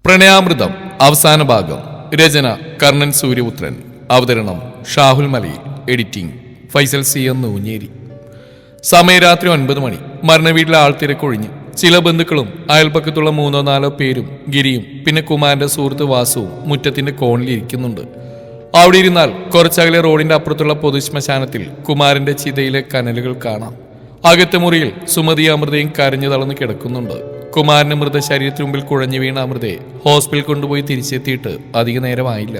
പ്രണയാമൃതം അവസാന ഭാഗം. രചന കർണൻ സൂര്യപുത്രൻ. അവതരണം ഷാഹുൽ മലയിൽ. എഡിറ്റിംഗ് ഫൈസൽ സി എന്ന് ഊഞ്ഞേരി. സമയം രാത്രി 9 മണി. മരണവീട്ടിലെ ആൾത്തിരക്കൊഴിഞ്ഞ് ചില ബന്ധുക്കളും അയൽപ്പക്കത്തുള്ള 3-4 പേരും ഗിരിയും പിന്നെ കുമാരന്റെ സുഹൃത്ത് വാസുവും മുറ്റത്തിന്റെ കോണിൽ ഇരിക്കുന്നുണ്ട്. അവിടെ ഇരുന്നാൽ കുറച്ചകലെ റോഡിന്റെ അപ്പുറത്തുള്ള പൊതുശ്മശാനത്തിൽ കുമാരന്റെ ചിതയിലെ കനലുകൾ കാണാം. അകത്തെ മുറിയിൽ സുമതി അമൃതയും കരഞ്ഞു തളർന്ന് കിടക്കുന്നുണ്ട്. കുമാരന് മൃതശരീരത്തിന് മുമ്പിൽ കുഴഞ്ഞു വീണ അമൃതയെ ഹോസ്പിറ്റലിൽ കൊണ്ടുപോയി തിരിച്ചെത്തിയിട്ട് അധിക നേരമായില്ല.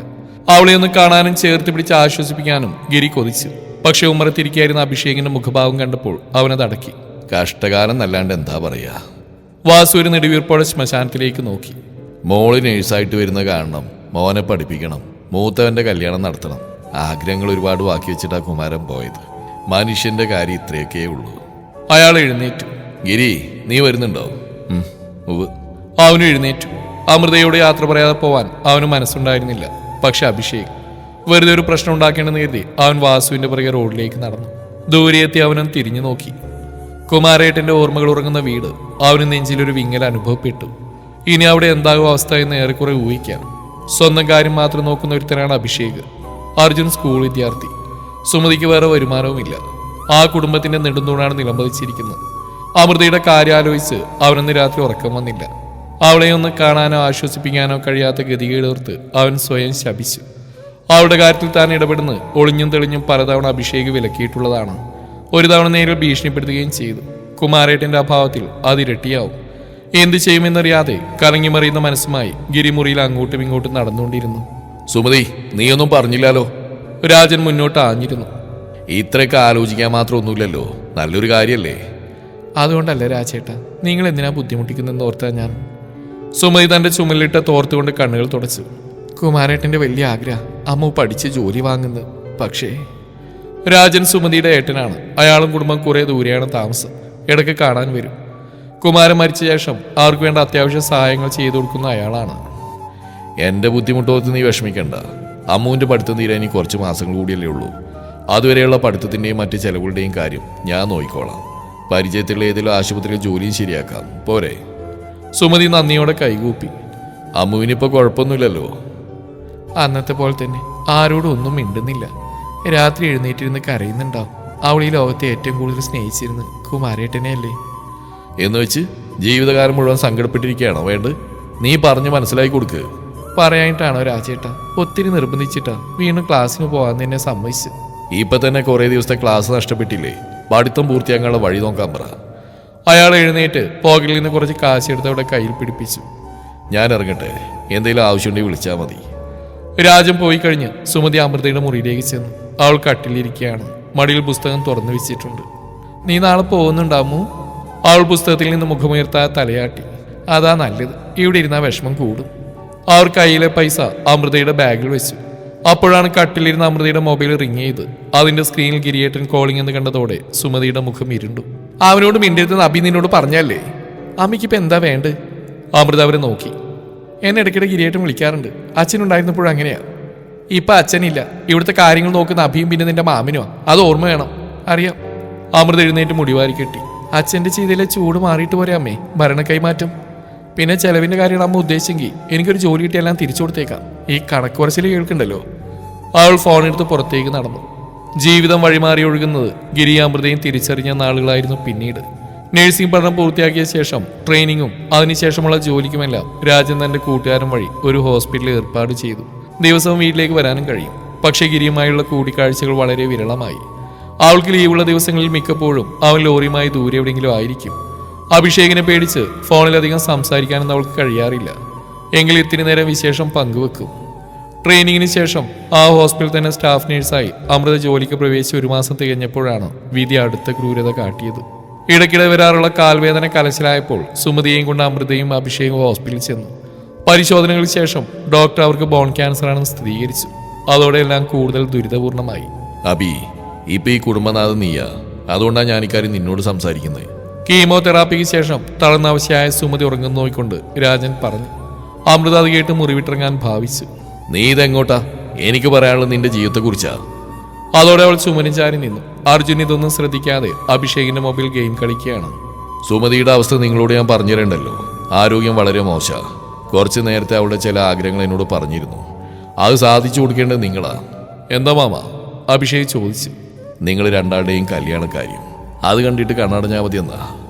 അവളെ ഒന്ന് കാണാനും ചേർത്ത് പിടിച്ച് ആശ്വസിപ്പിക്കാനും ഗിരി കൊതിച്ചു. പക്ഷെ ഉമ്മറത്തിരിക്കായിരുന്ന അഭിഷേകിന്റെ മുഖഭാവം കണ്ടപ്പോൾ അവനത് അടക്കി. കഷ്ടകാലം എന്നല്ലാണ്ട് എന്താ പറയാ. വാസു ഒരു നെടുവീർപ്പോടെ ശ്മശാനത്തിലേക്ക് നോക്കി. മോള് നേഴ്സായിട്ട് വരുന്ന കാണണം, മോനെ പഠിപ്പിക്കണം, മൂത്തവന്റെ കല്യാണം നടത്തണം. ആഗ്രഹങ്ങൾ ഒരുപാട് ബാക്കി വെച്ചിട്ടാ കുമാരൻ പോയത്. മനുഷ്യന്റെ കാര്യം ഇത്രയൊക്കെ ഉള്ളൂ. അയാൾ എഴുന്നേറ്റു. ഗിരി, നീ വരുന്നുണ്ടോ? അവനും എഴുന്നേറ്റു. അമൃതയോട് യാത്ര പറയാതെ പോവാൻ അവന് മനസ്സുണ്ടായിരുന്നില്ല. പക്ഷെ അഭിഷേക് വെറുതെ ഒരു പ്രശ്നം ഉണ്ടാക്കേണ്ടെന്ന് കരുതി അവൻ വാസുവിന്റെ പുറകെ റോഡിലേക്ക് നടന്നു. ദൂരെ എത്തി അവനും തിരിഞ്ഞു നോക്കി. കുമാരേട്ടന്റെ ഓർമ്മകൾ ഉറങ്ങുന്ന വീട് അവന് നെഞ്ചിലൊരു വിങ്ങൽ അനുഭവപ്പെട്ടു. ഇനി അവിടെ എന്താകും അവസ്ഥ എന്ന് ഏറെക്കുറെ ഊഹിക്കാം. സ്വന്തം കാര്യം മാത്രം നോക്കുന്ന ഒരുത്തനാണ് അഭിഷേക്. അർജുൻ സ്കൂൾ വിദ്യാർത്ഥി. സുമതിക്ക് വേറെ വരുമാനവുമില്ല. ആ കുടുംബത്തിന്റെ നെടുന്തൂണാണ് നിലംപതിച്ചിരിക്കുന്നത്. അമൃതയുടെ കാര്യം ആലോചിച്ച് അവനന്ന് രാത്രി ഉറക്കം വന്നില്ല. അവളെ ഒന്ന് കാണാനോ ആശ്വസിപ്പിക്കാനോ കഴിയാത്ത ഗതികേടോർത്ത് അവൻ സ്വയം ശപിച്ചു. അവളുടെ കാര്യത്തിൽ താൻ ഇടപെടുന്നത് ഒളിഞ്ഞും തെളിഞ്ഞും പലതവണ അഭിഷേക് വിലക്കിയിട്ടുള്ളതാണ്. ഒരു തവണ നേരിൽ ഭീഷണിപ്പെടുത്തുകയും ചെയ്തു. കുമാരേട്ടന്റെ അഭാവത്തിൽ അതിരട്ടിയാവും. എന്തു ചെയ്യുമെന്നറിയാതെ കറങ്ങിമറിയുന്ന മനസ്സുമായി ഗിരിമുറിയിൽ അങ്ങോട്ടും ഇങ്ങോട്ടും നടന്നുകൊണ്ടിരുന്നു. സുമതി, നീയൊന്നും പറഞ്ഞില്ലാലോ? രാജൻ മുന്നോട്ട് ആഞ്ഞിരുന്നു. ഇത്രയൊക്കെ ആലോചിക്കാൻ മാത്രം ഒന്നുമില്ലല്ലോ, നല്ലൊരു കാര്യല്ലേ? അതുകൊണ്ടല്ല രാജേട്ട, നിങ്ങൾ എന്തിനാ ബുദ്ധിമുട്ടിക്കുന്നെന്ന് ഓർത്താ ഞാൻ. സുമതി തന്റെ ചുമലിട്ട തോർത്തുകൊണ്ട് കണ്ണുകൾ തുടച്ചു. കുമാരേട്ടന്റെ വലിയ ആഗ്രഹം അമ്മ പഠിച്ച് ജോലി വാങ്ങുന്നത്. പക്ഷേ രാജൻ സുമതിയുടെ ഏട്ടനാണ്. അയാളും കുടുംബം കുറെ ദൂരെയാണ് താമസം. ഇടയ്ക്ക് കാണാൻ വരും. കുമാരൻ മരിച്ച ശേഷം അവർക്ക് വേണ്ട അത്യാവശ്യ സഹായങ്ങൾ ചെയ്തു കൊടുക്കുന്ന അയാളാണ്. എന്റെ ബുദ്ധിമുട്ടോർത്ത് നീ വിഷമിക്കണ്ട. അമ്മുവിന്റെ പഠിത്തം തീരാൻ ഇനി കുറച്ച് മാസങ്ങൾ കൂടിയല്ലേ ഉള്ളൂ. അതുവരെയുള്ള പഠിത്തത്തിന്റെയും മറ്റ് ചെലവുകളുടെയും കാര്യം ഞാൻ നോക്കിക്കോളാം. പരിചയത്തിലുള്ള ഏതെങ്കിലും ആശുപത്രിയിൽ ജോലിയും ശരിയാക്കാം, പോരെ? സുമതി നന്ദിയോടെ കൈകൂപ്പി. അമ്മുവിനിപ്പോ കുഴപ്പമൊന്നുമില്ലല്ലോ? അന്നത്തെ പോലെ തന്നെ ആരോടും ഒന്നും മിണ്ടുന്നില്ല. രാത്രി എഴുന്നേറ്റിരുന്ന് കരയുന്നുണ്ടാവും. അവൾ ഈ ലോകത്തെ ഏറ്റവും കൂടുതൽ സ്നേഹിച്ചിരുന്നു കുമാരേട്ടനെയല്ലേ? എന്ന് വെച്ച് ജീവിതകാലം മുഴുവൻ സങ്കടപ്പെട്ടിരിക്കുകയാണോ വേണ്ട? നീ പറഞ്ഞു മനസ്സിലാക്കി കൊടുക്ക്. പറയാനിട്ടാണോ രാജേട്ടാ? ഒത്തിരി നിർബന്ധിച്ചിട്ടാ വീണ്ടും ക്ലാസ്സിന് പോകാൻ എന്നെ സമ്മതിച്ചു. ഇപ്പൊ തന്നെ കുറെ ദിവസത്തെ ക്ലാസ് നഷ്ടപ്പെട്ടില്ലേ? പഠിത്തം പൂർത്തിയാക്കാനുള്ള വഴി നോക്കാൻ പറ. അയാൾ എഴുന്നേറ്റ് പോക്കറ്റിൽ നിന്ന് കുറച്ച് കാശെടുത്ത് അവിടെ കയ്യിൽ പിടിപ്പിച്ചു. ഞാൻ ഇറങ്ങട്ടെ, എന്തെങ്കിലും ആവശ്യമുണ്ടെങ്കിൽ വിളിച്ചാൽ മതി. രാജൻ പോയി കഴിഞ്ഞ് സുമതി അമൃതയുടെ മുറിയിലേക്ക് ചെന്നു. അവൾ കട്ടിലിരിക്കുകയാണ്. മടിയിൽ പുസ്തകം തുറന്നു വെച്ചിട്ടുണ്ട്. നീ നാളെ പോകുന്നുണ്ടാമോ? അവൾ പുസ്തകത്തിൽ നിന്ന് മുഖമുയർത്താതെ തലയാട്ടി. അതാ നല്ലത്, ഇവിടെ ഇരുന്ന വിഷമം കൂടും. അവർ കയ്യിലെ പൈസ അമൃതയുടെ ബാഗിൽ വെച്ചു. അപ്പോഴാണ് കട്ടിലിരുന്ന അമൃതയുടെ മൊബൈൽ റിങ് ചെയ്ത്. അതിന്റെ സ്ക്രീനിൽ ഗിരിയേട്ടൻ കോളിംഗ് എന്ന് കണ്ടതോടെ സുമതിയുടെ മുഖം ഇരുണ്ടു. അവനോട് മിണ്ടരുതെന്ന് അഭി നിന്നോട് പറഞ്ഞല്ലേ? അമ്മയ്ക്കിപ്പോ എന്താ വേണ്ട? അമൃത അവരെ നോക്കി. എന്നെ ഇടയ്ക്കിടെ ഗിരിയേട്ടൻ വിളിക്കാറുണ്ട്. അച്ഛനുണ്ടായിരുന്നപ്പോഴും അങ്ങനെയാ. ഇപ്പൊ അച്ഛനില്ല. ഇവിടുത്തെ കാര്യങ്ങൾ നോക്കുന്ന അഭിയും പിന്നെ നിന്റെ മാമിനോ? അത് ഓർമ്മ വേണം. അറിയാം. അമൃത എഴുന്നേറ്റ് മുടിവാരി കെട്ടി. അച്ഛന്റെ ചെയ്തയിലെ ചൂട് മാറിയിട്ട് പോരെ അമ്മേ, ഭരണ കൈമാറ്റം. പിന്നെ ചെലവിന്റെ കാര്യമാണ് അമ്മ ഉദ്ദേശിച്ചെങ്കിൽ എനിക്കൊരു ജോലി കിട്ടിയെല്ലാം തിരിച്ചു കൊടുത്തേക്കാം. ഈ കണക്ക് കുറച്ചിൽ കേൾക്കണ്ടല്ലോ. അവൾ ഫോണെടുത്ത് പുറത്തേക്ക് നടന്നു. ജീവിതം വഴിമാറി ഒഴുകുന്നത് ഗിരിയാമൃതയും തിരിച്ചറിഞ്ഞ നാളുകളായിരുന്നു പിന്നീട്. നഴ്സിംഗ് പഠനം പൂർത്തിയാക്കിയ ശേഷം ട്രെയിനിങ്ങും അതിനുശേഷമുള്ള ജോലിക്കുമെല്ലാം രാജൻ തന്റെ കൂട്ടുകാരൻ വഴി ഒരു ഹോസ്പിറ്റലിൽ ഏർപ്പാട് ചെയ്തു. ദിവസവും വീട്ടിലേക്ക് വരാനും കഴിയും. പക്ഷേ ഗിരിയുമായുള്ള കൂടിക്കാഴ്ചകൾ വളരെ വിരളമായി. അവൾക്ക് ലീവുള്ള ദിവസങ്ങളിൽ മിക്കപ്പോഴും അവൻ ലോറിയുമായി ദൂരെ എവിടെയെങ്കിലും ആയിരിക്കും. അഭിഷേകിനെ പേടിച്ച് ഫോണിലധികം സംസാരിക്കാനൊന്നും അവൾക്ക് കഴിയാറില്ല. എങ്കിലും ഇത്തിരി നേരം വിശേഷം പങ്കുവെക്കും. ട്രെയിനിങ്ങിന് ശേഷം ആ ഹോസ്പിറ്റലിൽ തന്നെ സ്റ്റാഫ് നഴ്സായി അമൃത ജോലിക്ക് പ്രവേശിച്ച് 1 മാസം തികഞ്ഞപ്പോഴാണ് വിധി അടുത്ത ക്രൂരത കാട്ടിയത്. ഇടയ്ക്കിടെ വരാറുള്ള കാൽവേദന കലശലായപ്പോൾ സുമതിയെയും കൊണ്ട് അമൃതയും അഭിഷേകും ഹോസ്പിറ്റലിൽ ചെന്നു. പരിശോധനകൾക്ക് ശേഷം ഡോക്ടർ അവർക്ക് ബോൺ ക്യാൻസർ ആണെന്ന് സ്ഥിരീകരിച്ചു. അതോടെ എല്ലാം കൂടുതൽ ദുരിതപൂർണമായി. അബി, ഇപ്പൊ ഈ കുടുംബനാഥൻ നീയാ. അതുകൊണ്ടാണ് ഞാൻ ഇക്കാര്യം നിന്നോട് സംസാരിക്കുന്നത്. കീമോതെറാപ്പിക്ക് ശേഷം തളർന്നവശയായ സുമതി ഉറങ്ങുന്നു നോക്കിക്കൊണ്ട് രാജൻ പറഞ്ഞു. അമൃത അത് കേട്ട് മുറിവിട്ടിറങ്ങാൻ ഭാവിച്ചു. നീ ഇതെങ്ങോട്ടാ? എനിക്ക് പറയാനുള്ളത് നിന്റെ ജീവിതത്തെക്കുറിച്ചാ. അതോടെ അവൾ ചുമനും ചാരി നിന്നു. അർജുൻ ഇതൊന്നും ശ്രദ്ധിക്കാതെ അഭിഷേകിന്റെ മൊബൈൽ ഗെയിം കളിക്കുകയാണ്. സുമതിയുടെ അവസ്ഥ നിങ്ങളോട് ഞാൻ പറഞ്ഞു തരണ്ടല്ലോ. ആരോഗ്യം വളരെ മോശ. കുറച്ച് നേരത്തെ അവളുടെ ചില ആഗ്രഹങ്ങൾ എന്നോട് പറഞ്ഞിരുന്നു. അത് സാധിച്ചു കൊടുക്കേണ്ടത് നിങ്ങളാ. എന്താ മാമ? അഭിഷേക് ചോദിച്ചു. നിങ്ങൾ രണ്ടാളുടെയും കല്യാണക്കാര്യം അത് കണ്ടിട്ട് കണ്ണടഞ്ഞാൽ മതിയെന്നാ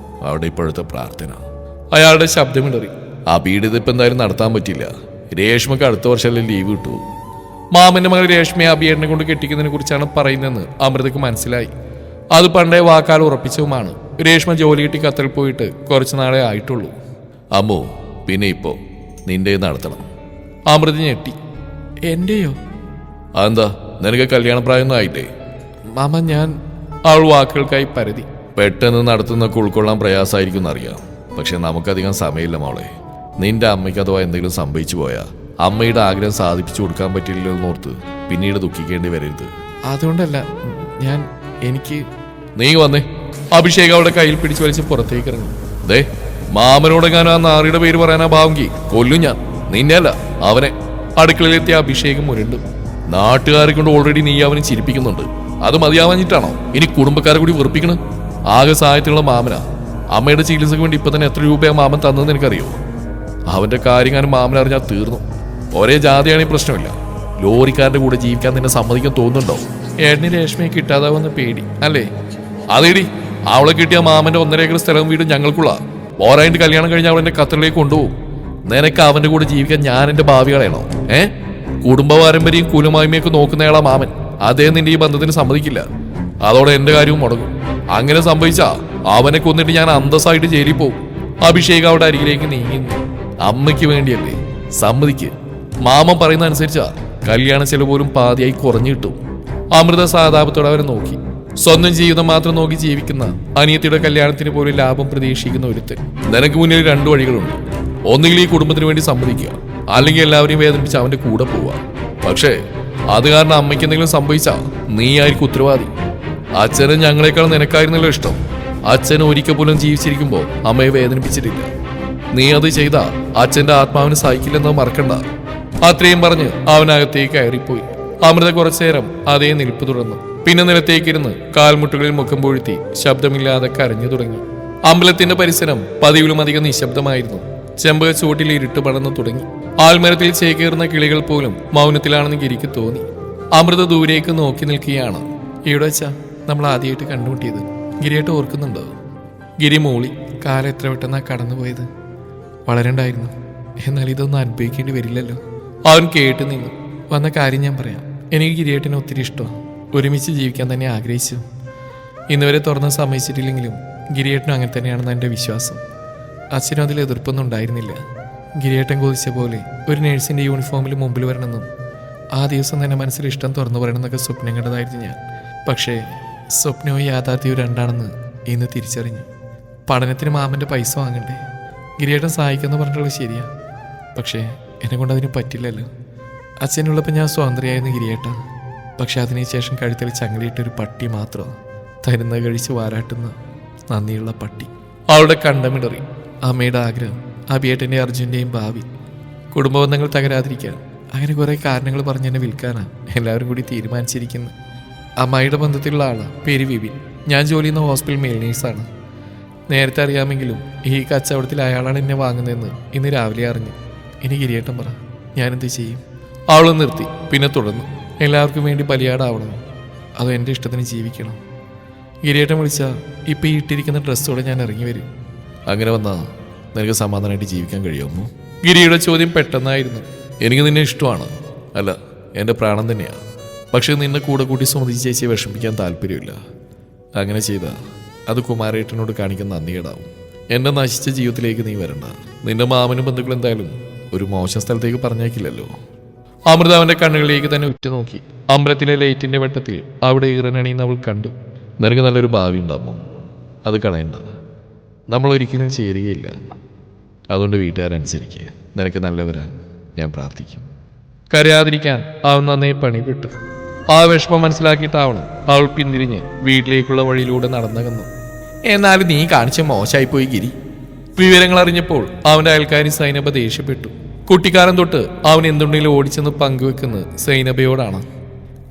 അവിടെ ഇപ്പോഴത്തെ പ്രാർത്ഥന. അയാളുടെ ശബ്ദമിടറി. ആ പീഡിതപ്പം എന്തായാലും നടത്താൻ പറ്റില്ല. രേഷ്മക്ക് അടുത്ത വർഷമല്ലേ ലീവ് കിട്ടൂ. മാമന്റെ മകൾ രേഷ്മയെ അഭിയേട്ടനെ കൊണ്ട് കെട്ടിക്കുന്നതിനെ കുറിച്ചാണ് പറയുന്നതെന്ന് അമൃതയ്ക്ക് മനസ്സിലായി. അത് പണ്ടേ വാക്കാൽ ഉറപ്പിച്ചതുമാണ്. രേഷ്മ ജോലി കിട്ടി ഖത്തറിൽ പോയിട്ട് കുറച്ചു നാളെ ആയിട്ടുള്ളൂ. അമ്മോ, പിന്നെ ഇപ്പോ നിന്റെ നടത്തണം. അമൃത ഞെട്ടി. എന്റെയോ? അതെന്താ, നിനക്ക് കല്യാണപ്രായമൊന്നും ആയില്ലേ? മാമ, ഞാൻ... അവൾ വാക്കുകൾക്കായി പരതി. പെട്ടെന്ന് നടത്തുന്നൊക്കെ ഉൾക്കൊള്ളാൻ പ്രയാസമായിരിക്കും എന്നറിയാം. പക്ഷെ നമുക്കധികം സമയമില്ല മോളെ. നിന്റെ അമ്മയ്ക്ക് അഥവാ എന്തെങ്കിലും സംഭവിച്ചു പോയാ അമ്മയുടെ ആഗ്രഹം സാധിപ്പിച്ചു കൊടുക്കാൻ പറ്റില്ലല്ലോ എന്നോർത്ത് പിന്നീട് ദുഃഖിക്കേണ്ടി വരരുത്. അതുകൊണ്ടല്ല എനിക്ക്... നീ വന്നേ. അഭിഷേക് അവളുടെ കയ്യിൽ പിടിച്ചു വലിച്ച് പുറത്തേക്ക് ഇറങ്ങി. ദേ, മാമനോടെങ്ങാനും ആ നാറിയുടെ പേര് പറയാനാ ഭാവങ്കി കൊല്ലും ഞാൻ. നിന്നെയല്ല, അവനെ. അടുക്കളയിലെത്തിയ അഭിഷേകം മുരണ്ടു. നാട്ടുകാരെ കൊണ്ട് ഓൾറെഡി നീ അവനെ ചിരിപ്പിക്കുന്നുണ്ട്. അത് മതിയാവാഞ്ഞിട്ടാണോ ഇനി കുടുംബക്കാരെ കൂടി വെറുപ്പിക്കണം? ആകെ സഹായത്തിനുള്ള മാമനാ. അമ്മയുടെ ചികിത്സക്ക് വേണ്ടി ഇപ്പൊ തന്നെ എത്ര രൂപയാ മാമൻ തന്നതെന്ന് എനിക്കറിയോ? അവന്റെ കാര്യങ്ങാനും മാമൻ അറിഞ്ഞാൽ തീർന്നു. ഒരേ ജാതിയാണെങ്കിൽ പ്രശ്നമില്ല. ലോറിക്കാരന്റെ കൂടെ ജീവിക്കാൻ നിന്നെ സമ്മതിക്കാൻ തോന്നുന്നുണ്ടോ? ഏട്ടന് രേഷ്മയെ കിട്ടാതാവുന്ന പേടി അല്ലേ? അതേടി, അവളെ കിട്ടിയ മാമന്റെ 1.5 ഏക്കർ സ്ഥലവും വീടും ഞങ്ങൾക്കുള്ള. പോരായിട്ട് കല്യാണം കഴിഞ്ഞ് അവളെന്റെ ഖത്തറിലേക്ക് കൊണ്ടുപോകും. നിനക്ക് അവന്റെ കൂടെ ജീവിക്കാൻ ഞാൻ എന്റെ ഭാവി കളയണോ? കുടുംബ പാരമ്പര്യം കുലമായ്മയൊക്കെ നോക്കുന്നയാളാ മാമൻ. അദ്ദേഹം നിന്റെ ഈ ബന്ധത്തിന് സമ്മതിക്കില്ല. അതോടെ എന്റെ കാര്യവും മുടങ്ങും. അങ്ങനെ സംഭവിച്ചാ അവനെ കൊന്നിട്ട് ഞാൻ അന്തസ്സായിട്ട് ജയിലിൽ പോകും. അഭിഷേക് അവിടെ അരികിലേക്ക് നീങ്ങുന്നു. അമ്മയ്ക്ക് വേണ്ടിയല്ലേ, സമ്മതിക്ക്. മാമൻ പറയുന്ന അനുസരിച്ചാ കല്യാണ ചെലവ് പോലും പാതിയായി കുറഞ്ഞു കിട്ടും. അമൃത സഹതാപത്തോടെ അവരെ നോക്കി. സ്വന്തം ജീവിതം മാത്രം നോക്കി ജീവിക്കുന്ന അനിയത്തിയുടെ കല്യാണത്തിന് പോലും ലാഭം പ്രതീക്ഷിക്കുന്ന ഒരുത്തൻ. നിനക്ക് മുന്നിൽ 2 വഴികളുണ്ട്. ഒന്നുകിൽ ഈ കുടുംബത്തിന് വേണ്ടി സമ്മതിക്കുക, അല്ലെങ്കിൽ എല്ലാവരെയും വേദനിപ്പിച്ച് അവന്റെ കൂടെ പോവുക. പക്ഷേ അത് കാരണം അമ്മയ്ക്ക് എന്തെങ്കിലും സംഭവിച്ചാ നീ ആയിരിക്കും ഉത്തരവാദി. അച്ഛന് ഞങ്ങളെക്കാൾ നിനക്കായിരുന്നല്ലോ ഇഷ്ടം. അച്ഛന് ഒരിക്കൽ പോലും ജീവിച്ചിരിക്കുമ്പോൾ അമ്മയെ വേദനിപ്പിച്ചിട്ടില്ല. നീ അത് ചെയ്താ അച്ഛന്റെ ആത്മാവിന് സഹിക്കില്ലെന്ന് മറക്കണ്ട. അത്രയും പറഞ്ഞ് അവനകത്തേക്ക് കയറിപ്പോയി. അമൃത കുറച്ചു നേരം അതേ നിൽപ്പ് തുടർന്നു. പിന്നെ നിലത്തേക്കിരുന്ന് കാൽമുട്ടുകളിൽ മുഖം പൊഴുത്തി ശബ്ദമില്ലാതെ കരഞ്ഞു തുടങ്ങി. അമ്പലത്തിന്റെ പരിസരം പതിവിലും അധികം നിശബ്ദമായിരുന്നു. ചെമ്പക ചൂട്ടിൽ ഇരുട്ട് പടർന്നു തുടങ്ങി. ആൽമരത്തിൽ ചേക്കേറുന്ന കിളികൾ പോലും മൗനത്തിലാണെന്ന് ഗിരിക്ക് തോന്നി. അമൃത ദൂരേക്ക് നോക്കി നിൽക്കുകയാണ്. ഇവിടെ വെച്ചാ നമ്മൾ ആദ്യമായിട്ട് കണ്ടുമുട്ടിയത്. ഗിരിയായിട്ട് ഓർക്കുന്നുണ്ടോ? ഗിരി മൂളി. കാലം എത്ര പെട്ടെന്നാ കടന്നുപോയത്. വളരണ്ടായിരുന്നു. എന്നാൽ ഇതൊന്നും അനുഭവിക്കേണ്ടി വരില്ലല്ലോ. അവൻ കേട്ടു നിന്നു. വന്ന കാര്യം ഞാൻ പറയാം. എനിക്ക് ഗിരിയേട്ടനെ ഒത്തിരി ഇഷ്ടമാണ്. ഒരുമിച്ച് ജീവിക്കാൻ തന്നെ ആഗ്രഹിച്ചു. ഇന്നുവരെ തുറന്ന് സമ്മതിച്ചിട്ടില്ലെങ്കിലും ഗിരിയേട്ടനും അങ്ങനെ തന്നെയാണെന്ന് എൻ്റെ വിശ്വാസം. അച്ഛനും അതിൽ എതിർപ്പൊന്നും ഉണ്ടായിരുന്നില്ല. ഗിരിയേട്ടൻ കൊതിച്ച പോലെ ഒരു നേഴ്സിൻ്റെ യൂണിഫോമിൽ മുമ്പിൽ വരണമെന്നും ആ ദിവസം തന്നെ മനസ്സിൽ ഇഷ്ടം തുറന്നു പറയണമെന്നൊക്കെ സ്വപ്നം കണ്ടതായിരുന്നു ഞാൻ. പക്ഷേ സ്വപ്നവും യാഥാർത്ഥ്യവും രണ്ടാണെന്ന് ഇന്ന് തിരിച്ചറിഞ്ഞു. പഠനത്തിന് മാമൻ്റെ പൈസ വാങ്ങണ്ടേ? ഗിരിയേട്ടൻ സഹായിക്കുമെന്ന് പറഞ്ഞിട്ടുള്ളത് ശരിയാ. പക്ഷേ എന്നെ കൊണ്ട് അതിന് പറ്റില്ലല്ലോ. അച്ഛനുള്ളപ്പോൾ ഞാൻ സ്വാതന്ത്ര്യമായിരുന്നു ഗിരിയേട്ട. പക്ഷെ അതിനുശേഷം കഴുത്തിൽ ചങ്ങലിയിട്ടൊരു പട്ടി മാത്രം, തരുന്ന കഴിച്ച് വാരാട്ടുന്ന നന്ദിയുള്ള പട്ടി. അവളുടെ കണ്ടമിടറി. അമ്മയുടെ ആഗ്രഹം, അഭിയേട്ടൻ്റെ അർജുൻ്റെയും ഭാവി, കുടുംബബന്ധങ്ങൾ തകരാതിരിക്കാൻ, അങ്ങനെ കുറേ കാരണങ്ങൾ പറഞ്ഞ് എന്നെ വിൽക്കാനാണ് എല്ലാവരും കൂടി തീരുമാനിച്ചിരിക്കുന്നത്. അമ്മായിയുടെ ബന്ധത്തിലുള്ള ആളാണ്, പേര് വിപിൻ. ഞാൻ ജോലി ചെയ്യുന്ന ഹോസ്പിറ്റൽ മെയിൽ നേഴ്സാണ്. നേരത്തെ അറിയാമെങ്കിലും ഈ കച്ചവടത്തിൽ അയാളാണ് എന്നെ വാങ്ങുന്നതെന്ന് ഇന്ന് രാവിലെ അറിഞ്ഞു. ഇനി ഗിരിയേട്ടൻ പറ, ഞാനെന്ത് ചെയ്യും? അവൾ നിർത്തി. പിന്നെ തുടർന്നു. എല്ലാവർക്കും വേണ്ടി ബലിയാടാവണം, അതോ എൻ്റെ ഇഷ്ടത്തിന് ജീവിക്കണം? ഗിരിയേട്ടൻ വിളിച്ചാൽ ഇപ്പം ഈ ഇട്ടിരിക്കുന്ന ഡ്രസ്സോടെ ഞാൻ ഇറങ്ങി വരും. അങ്ങനെ വന്നാൽ നിനക്ക് സമാധാനമായിട്ട് ജീവിക്കാൻ കഴിയുമോ? ഗിരിയുടെ ചോദ്യം പെട്ടെന്നായിരുന്നു. എനിക്ക് നിന്നെ ഇഷ്ടമാണ്, അല്ല എൻ്റെ പ്രാണം തന്നെയാണ്. പക്ഷെ നിന്നെ കൂടെ കൂട്ടി സുമതി ചേച്ചിയെ വിഷമിപ്പിക്കാൻ താല്പര്യമില്ല. അങ്ങനെ ചെയ്താൽ അത് കുമാരേട്ടനോട് കാണിക്കുന്ന നന്ദികേടാവും. എൻ്റെ നശിച്ച ജീവിതത്തിലേക്ക് നീ വരണ്ട. നിന്റെ മാമനും ബന്ധുക്കൾ എന്തായാലും ഒരു മോശം സ്ഥലത്തേക്ക് പറഞ്ഞേക്കില്ലല്ലോ. അമൃത അവൻ്റെ കണ്ണുകളിലേക്ക് തന്നെ ഉറ്റുനോക്കി. അമ്പലത്തിലെ ലൈറ്റിൻ്റെ വെട്ടത്തിൽ അവിടെ ഈറനണിയുന്ന അവൾ കണ്ടു. നിനക്ക് നല്ലൊരു ഭാവി ഉണ്ടാകുമോ? അത് കളയണ്ട. നമ്മൾ ഒരിക്കലും ചേരുകയില്ല. അതുകൊണ്ട് വീട്ടുകാരനുസരിക്കുക. നിനക്ക് നല്ലവരാൻ ഞാൻ പ്രാർത്ഥിക്കും. കരയാതിരിക്കാൻ അവൻ നന്നേ പണിപ്പെട്ടു. ആ വിഷമം മനസ്സിലാക്കിയിട്ടാവണം അവൾ പിന്തിരിഞ്ഞ് വീട്ടിലേക്കുള്ള വഴിയിലൂടെ നടന്നകന്നു. എന്നാലും നീ കാണിച്ച മോശമായിപ്പോയി ഗിരി. വിവരങ്ങൾ അറിഞ്ഞപ്പോൾ അവൻ്റെ അയൽക്കാരി സൈനബ ദേഷ്യപ്പെട്ടു. കുട്ടിക്കാലം തൊട്ട് അവൻ എന്തുണ്ടെങ്കിലും ഓടിച്ചെന്ന് പങ്കുവെക്കുന്നത് സൈനബയോടാണ്.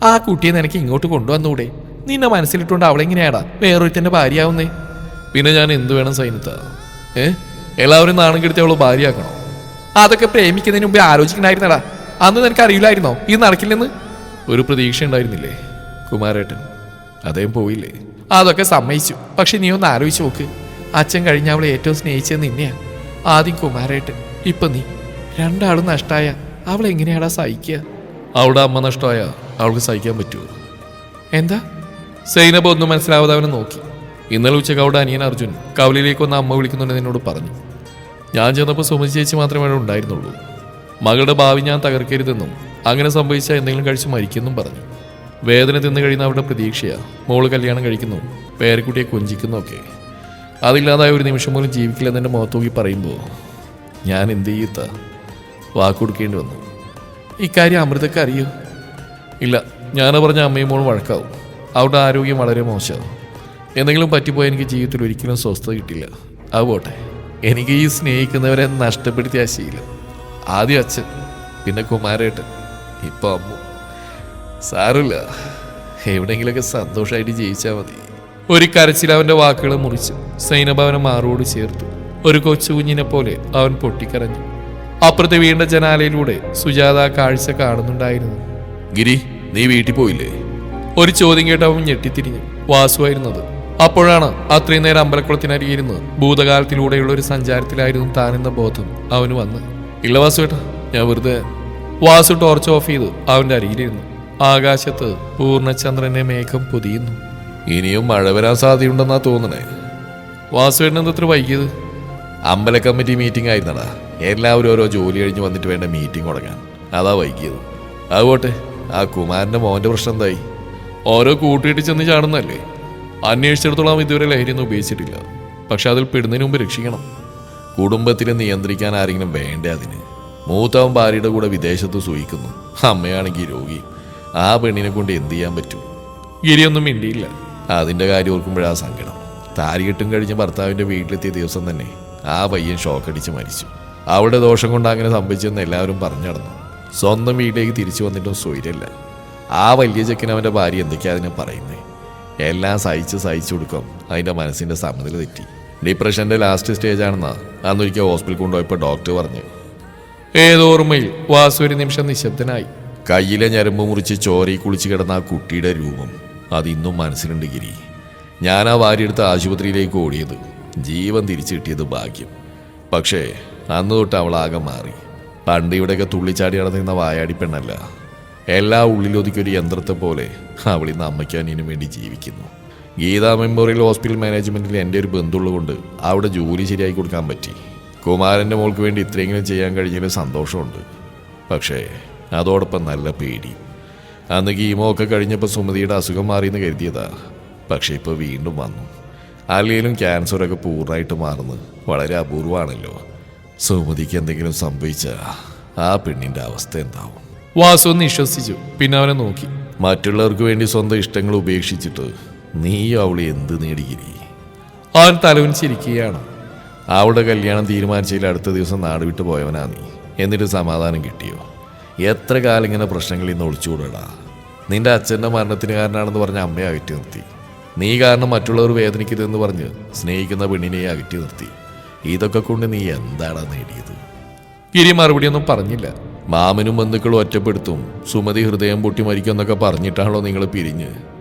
ആ കുട്ടിയെ നിനക്ക് ഇങ്ങോട്ട് കൊണ്ടുവന്നൂടെ? നിന്നെ മനസ്സിലിട്ടുകൊണ്ട് അവളെങ്ങനെയാടാ വേറൊരുത്തൻ്റെ ഭാര്യയാവുന്നേ? പിന്നെ ഞാൻ എന്തു വേണം സൈനത്ത? എല്ലാവരും നാണം കെടുത്തി അവള് ഭാര്യയാക്കണോ? അതൊക്കെ പ്രേമിക്കുന്നതിന് മുമ്പേ ആലോചിക്കണായിരുന്നടാ. അന്ന് നിനക്ക് അറിയില്ലായിരുന്നോ ഇത് നടക്കില്ലെന്ന്? ഒരു പ്രതീക്ഷ ഉണ്ടായിരുന്നില്ലേ കുമാരേട്ടൻ? അദ്ദേഹം പോയില്ലേ? അതൊക്കെ സമ്മതിച്ചു. പക്ഷെ നീ ഒന്ന് ആലോചിച്ച് നോക്ക്. അച്ഛൻ കഴിഞ്ഞ അവളെ ഏറ്റവും സ്നേഹിച്ചത് നിന്നെയാ. ആദ്യം കുമാരേട്ടൻ, ഇപ്പൊ നീ. രണ്ടാളും നഷ്ടായ അവളെങ്ങനെയാടാ സഹിക്കുക? അവിടെ അമ്മ നഷ്ടമായ അവൾക്ക് സഹിക്കാൻ പറ്റുമോ? എന്താ? സൈനബ് ഒന്നും മനസ്സിലാവാതെ അവനെ നോക്കി. ഇന്നലെ ഉച്ചക്ക് അവിടെ അനിയൻ അർജുൻ കവലിലേക്ക് വന്ന് അമ്മ വിളിക്കുന്നുണ്ടെന്ന് എന്നോട് പറഞ്ഞു. ഞാൻ ചെന്നപ്പോൾ സുമതി ചേച്ചി മാത്രമേ അവിടെ ഉണ്ടായിരുന്നുള്ളൂ. മകളുടെ ഭാവി ഞാൻ തകർക്കരുതെന്നും അങ്ങനെ സംഭവിച്ചാൽ എന്തെങ്കിലും കഴിച്ച് മരിക്കുമെന്നും പറഞ്ഞു. വേദന തിന്നു കഴിയുന്ന അവരുടെ പ്രതീക്ഷയാ മോള് കല്യാണം കഴിക്കുന്നു, പേരക്കുട്ടിയെ കൊഞ്ചിക്കുന്നൊക്കെ. അതില്ലാതായ ഒരു നിമിഷം പോലും ജീവിക്കില്ലെന്ന് എൻ്റെ മുഖത്തോക്കി പറയുമ്പോൾ ഞാൻ എന്ത് ചെയ്യത്ത വാക്കുകൊടുക്കേണ്ടി വന്നു. ഇക്കാര്യം അമൃതക്ക് അറിയോ? ഇല്ല, ഞാൻ പറഞ്ഞ അമ്മയും മോളും വഴക്കാവും. അവരുടെ ആരോഗ്യം വളരെ മോശമാവും. എന്തെങ്കിലും പറ്റിപ്പോയാൽ എനിക്ക് ജീവിതത്തിൽ ഒരിക്കലും സ്വസ്ഥത കിട്ടില്ല. അത് പോട്ടെ, എനിക്ക് ഈ സ്നേഹിക്കുന്നവരെ നഷ്ടപ്പെടുത്തിയ ശീലം. ആദ്യം അച്ഛൻ, പിന്നെ കുമാരേട്ടൻ, ഇപ്പം അമ്മ. സാരമില്ല, എവിടെയെങ്കിലൊക്കെ സന്തോഷമായിട്ട് ജീവിച്ചാൽ മതി. ഒരു കരച്ചിൽ അവൻ്റെ വാക്കുകൾ മുറിച്ചു. സൈനബ അവനെ മാറോട് ചേർത്തു. ഒരു കൊച്ചു കുഞ്ഞിനെ പോലെ അവൻ പൊട്ടിക്കരഞ്ഞു. അപ്പുറത്തെ വീണ്ട ജനാലയിലൂടെ സുജാത കാഴ്ച കാണുന്നുണ്ടായിരുന്നു. ഗിരി, നീ വീട്ടിൽ പോയില്ലേ? ഒരു ചോദ്യം കേട്ട് അവൻ ഞെട്ടിത്തിരിഞ്ഞു. വാസുവായിരുന്നത്. അപ്പോഴാണ് അത്രയും നേരം അമ്പലക്കുളത്തിനരികിരുന്ന് ഭൂതകാലത്തിലൂടെയുള്ള ഒരു സഞ്ചാരത്തിലായിരുന്നു താനെന്ന ബോധം അവന് വന്ന്. ഇല്ല വാസുവേട്ടാ, ഞാൻ വെറുതെ. വാസു ടോർച്ച് ഓഫ് ചെയ്ത് അവൻ്റെ അരികിലിരുന്നു. ആകാശത്ത് പൂർണ്ണചന്ദ്രനെ മേഘം പൊതിയുന്നു. ഇനിയും മഴ വരാൻ സാധ്യതയുണ്ടെന്നാ തോന്നണേ. വാസുവേട്ടൻ എന്തത്ര വൈകിയത്? അമ്പല കമ്മിറ്റി മീറ്റിംഗ് ആയിരുന്നടാ. എല്ലാവരും ഓരോ ജോലി കഴിഞ്ഞ് വന്നിട്ട് വേണ്ട മീറ്റിംഗ് തുടങ്ങാൻ. അതാ വൈകിയത്. അതുപോട്ടെ, ആ കുമാരൻ്റെ മോൻ്റെ പ്രശ്നം എന്തായി? ഓരോ കൂട്ടിയിട്ട് ചെന്ന് ചാടുന്നല്ലേ. അന്വേഷിച്ചിടത്തോളം ഇതുവരെ ലഹരിയൊന്നും ഉപയോഗിച്ചിട്ടില്ല. പക്ഷെ അതിൽ പെടുന്നതിന് മുമ്പ് രക്ഷിക്കണം. കുടുംബത്തിനെ നിയന്ത്രിക്കാൻ ആരെങ്കിലും വേണ്ടേ അതിന്? മൂത്തവൻ ഭാര്യയുടെ കൂടെ വിദേശത്ത് സൂഹിക്കുന്നു, അമ്മയാണെങ്കിൽ രോഗി. ആ പെണ്ണിനെ കൊണ്ട് എന്ത് ചെയ്യാൻ പറ്റും? ഗിരിയൊന്നും മിണ്ടിയില്ല. അതിൻ്റെ കാര്യം ഓർക്കുമ്പോഴാ സങ്കടം. താലികെട്ടും കഴിഞ്ഞ് ഭർത്താവിൻ്റെ വീട്ടിലെത്തിയ ദിവസം തന്നെ ആ പയ്യൻ ഷോക്കടിച്ച് മരിച്ചു. അവളുടെ ദോഷം കൊണ്ട് അങ്ങനെ സംഭവിച്ചെന്ന് എല്ലാവരും പറഞ്ഞു നടന്നു. സ്വന്തം വീട്ടിലേക്ക് തിരിച്ചു വന്നിട്ടും സ്വൈര്യല്ല. ആ വലിയ ചെക്കൻ അവൻ്റെ ഭാര്യ എന്തൊക്കെയാ അതിനെ പറയുന്നത്? എല്ലാം സഹിച്ചു കൊടുക്കും. അതിൻ്റെ മനസ്സിൻ്റെ സമനില തെറ്റി. ഡിപ്രഷൻ്റെ ലാസ്റ്റ് സ്റ്റേജാണെന്നാ അന്നൊരിക്കൽ ഹോസ്പിറ്റലിൽ കൊണ്ടുപോയപ്പോൾ ഡോക്ടർ പറഞ്ഞു. ഏതോർമ്മയിൽ വാസു ഒരു നിമിഷം നിശബ്ദനായി. കയ്യിലെ ഞരമ്പ് മുറിച്ച് ചോരയിൽ കുളിച്ച് കിടന്ന ആ കുട്ടിയുടെ രൂപം അതിന്നും മനസ്സിലുണ്ട് ഗിരി. ഞാൻ ആ വാരിയെടുത്ത് ആശുപത്രിയിലേക്ക് ഓടിയത്. ജീവൻ തിരിച്ചു കിട്ടിയത് ഭാഗ്യം. പക്ഷേ അന്ന് തൊട്ട് അവളാകെ മാറി. പണ്ട് ഇവിടെയൊക്കെ തുള്ളിച്ചാടി നടന്നിരുന്ന വായാടി പെണ്ണല്ല. എല്ലാ ഉള്ളിലൊതുക്കിയൊരു യന്ത്രത്തെ പോലെ അവളിന്ന് അമ്മയ്ക്കും അനിയനും വേണ്ടി ജീവിക്കുന്നു. ഗീതാ മെമ്മോറിയൽ ഹോസ്പിറ്റൽ മാനേജ്മെൻറ്റിൽ എൻ്റെ ഒരു ബന്ധുള്ളതുകൊണ്ട് അവിടെ ജോലി ശരിയായി കൊടുക്കാൻ പറ്റി. കുമാരൻ്റെ മോൾക്ക് വേണ്ടി ഇത്രയെങ്കിലും ചെയ്യാൻ കഴിഞ്ഞതിൽ സന്തോഷമുണ്ട്. പക്ഷേ അതോടൊപ്പം നല്ല പേടി. അന്ന് കീമോ ഒക്കെ കഴിഞ്ഞപ്പോൾ സുമതിയുടെ അസുഖം മാറിയെന്ന് കരുതിയതാ. പക്ഷേ ഇപ്പോൾ വീണ്ടും വന്നു. അല്ലെങ്കിലും ക്യാൻസറൊക്കെ പൂർണ്ണമായിട്ട് മാറുന്നത് വളരെ അപൂർവമാണല്ലോ. സുമതിക്ക് എന്തെങ്കിലും സംഭവിച്ചാൽ ആ പെണ്ണിൻ്റെ അവസ്ഥ എന്താവും? വാസു ഒന്ന് വിശ്വസിച്ചു. പിന്നെ അവനെ നോക്കി. മറ്റുള്ളവർക്ക് വേണ്ടി സ്വന്തം ഇഷ്ടങ്ങൾ ഉപേക്ഷിച്ചിട്ട് നീ അവളെ എന്ത് നേടിയിരി? അവൻ തലവനിച്ചിരിക്കുകയാണ്. അവളുടെ കല്യാണം തീരുമാനിച്ചതിൽ അടുത്ത ദിവസം നാട് വിട്ടു പോയവനാ നീ. എന്നിട്ട് സമാധാനം കിട്ടിയോ? എത്ര കാലം ഇങ്ങനെ പ്രശ്നങ്ങളിൽ നിന്ന് ഒളിച്ചുകൂടാ? നിന്റെ അച്ഛൻ്റെ മരണത്തിന് കാരണമാണെന്ന് പറഞ്ഞ് അമ്മയെ അകറ്റി നിർത്തി. നീ കാരണം മറ്റുള്ളവർ വേദനിക്കരുതെന്ന് പറഞ്ഞ് സ്നേഹിക്കുന്ന പെണ്ണിനെ അകറ്റി നിർത്തി. ഇതൊക്കെ കൊണ്ട് നീ എന്താടാ നേടിയത്? ഗിരി മറുപടിയൊന്നും പറഞ്ഞില്ല. മാമനും ബന്ധുക്കളും ഒറ്റപ്പെടുത്തും, സുമതി ഹൃദയം പൊട്ടി മരിക്കുമെന്നൊക്കെ പറഞ്ഞിട്ടാണല്ലോ നിങ്ങൾ പിരിഞ്ഞ്.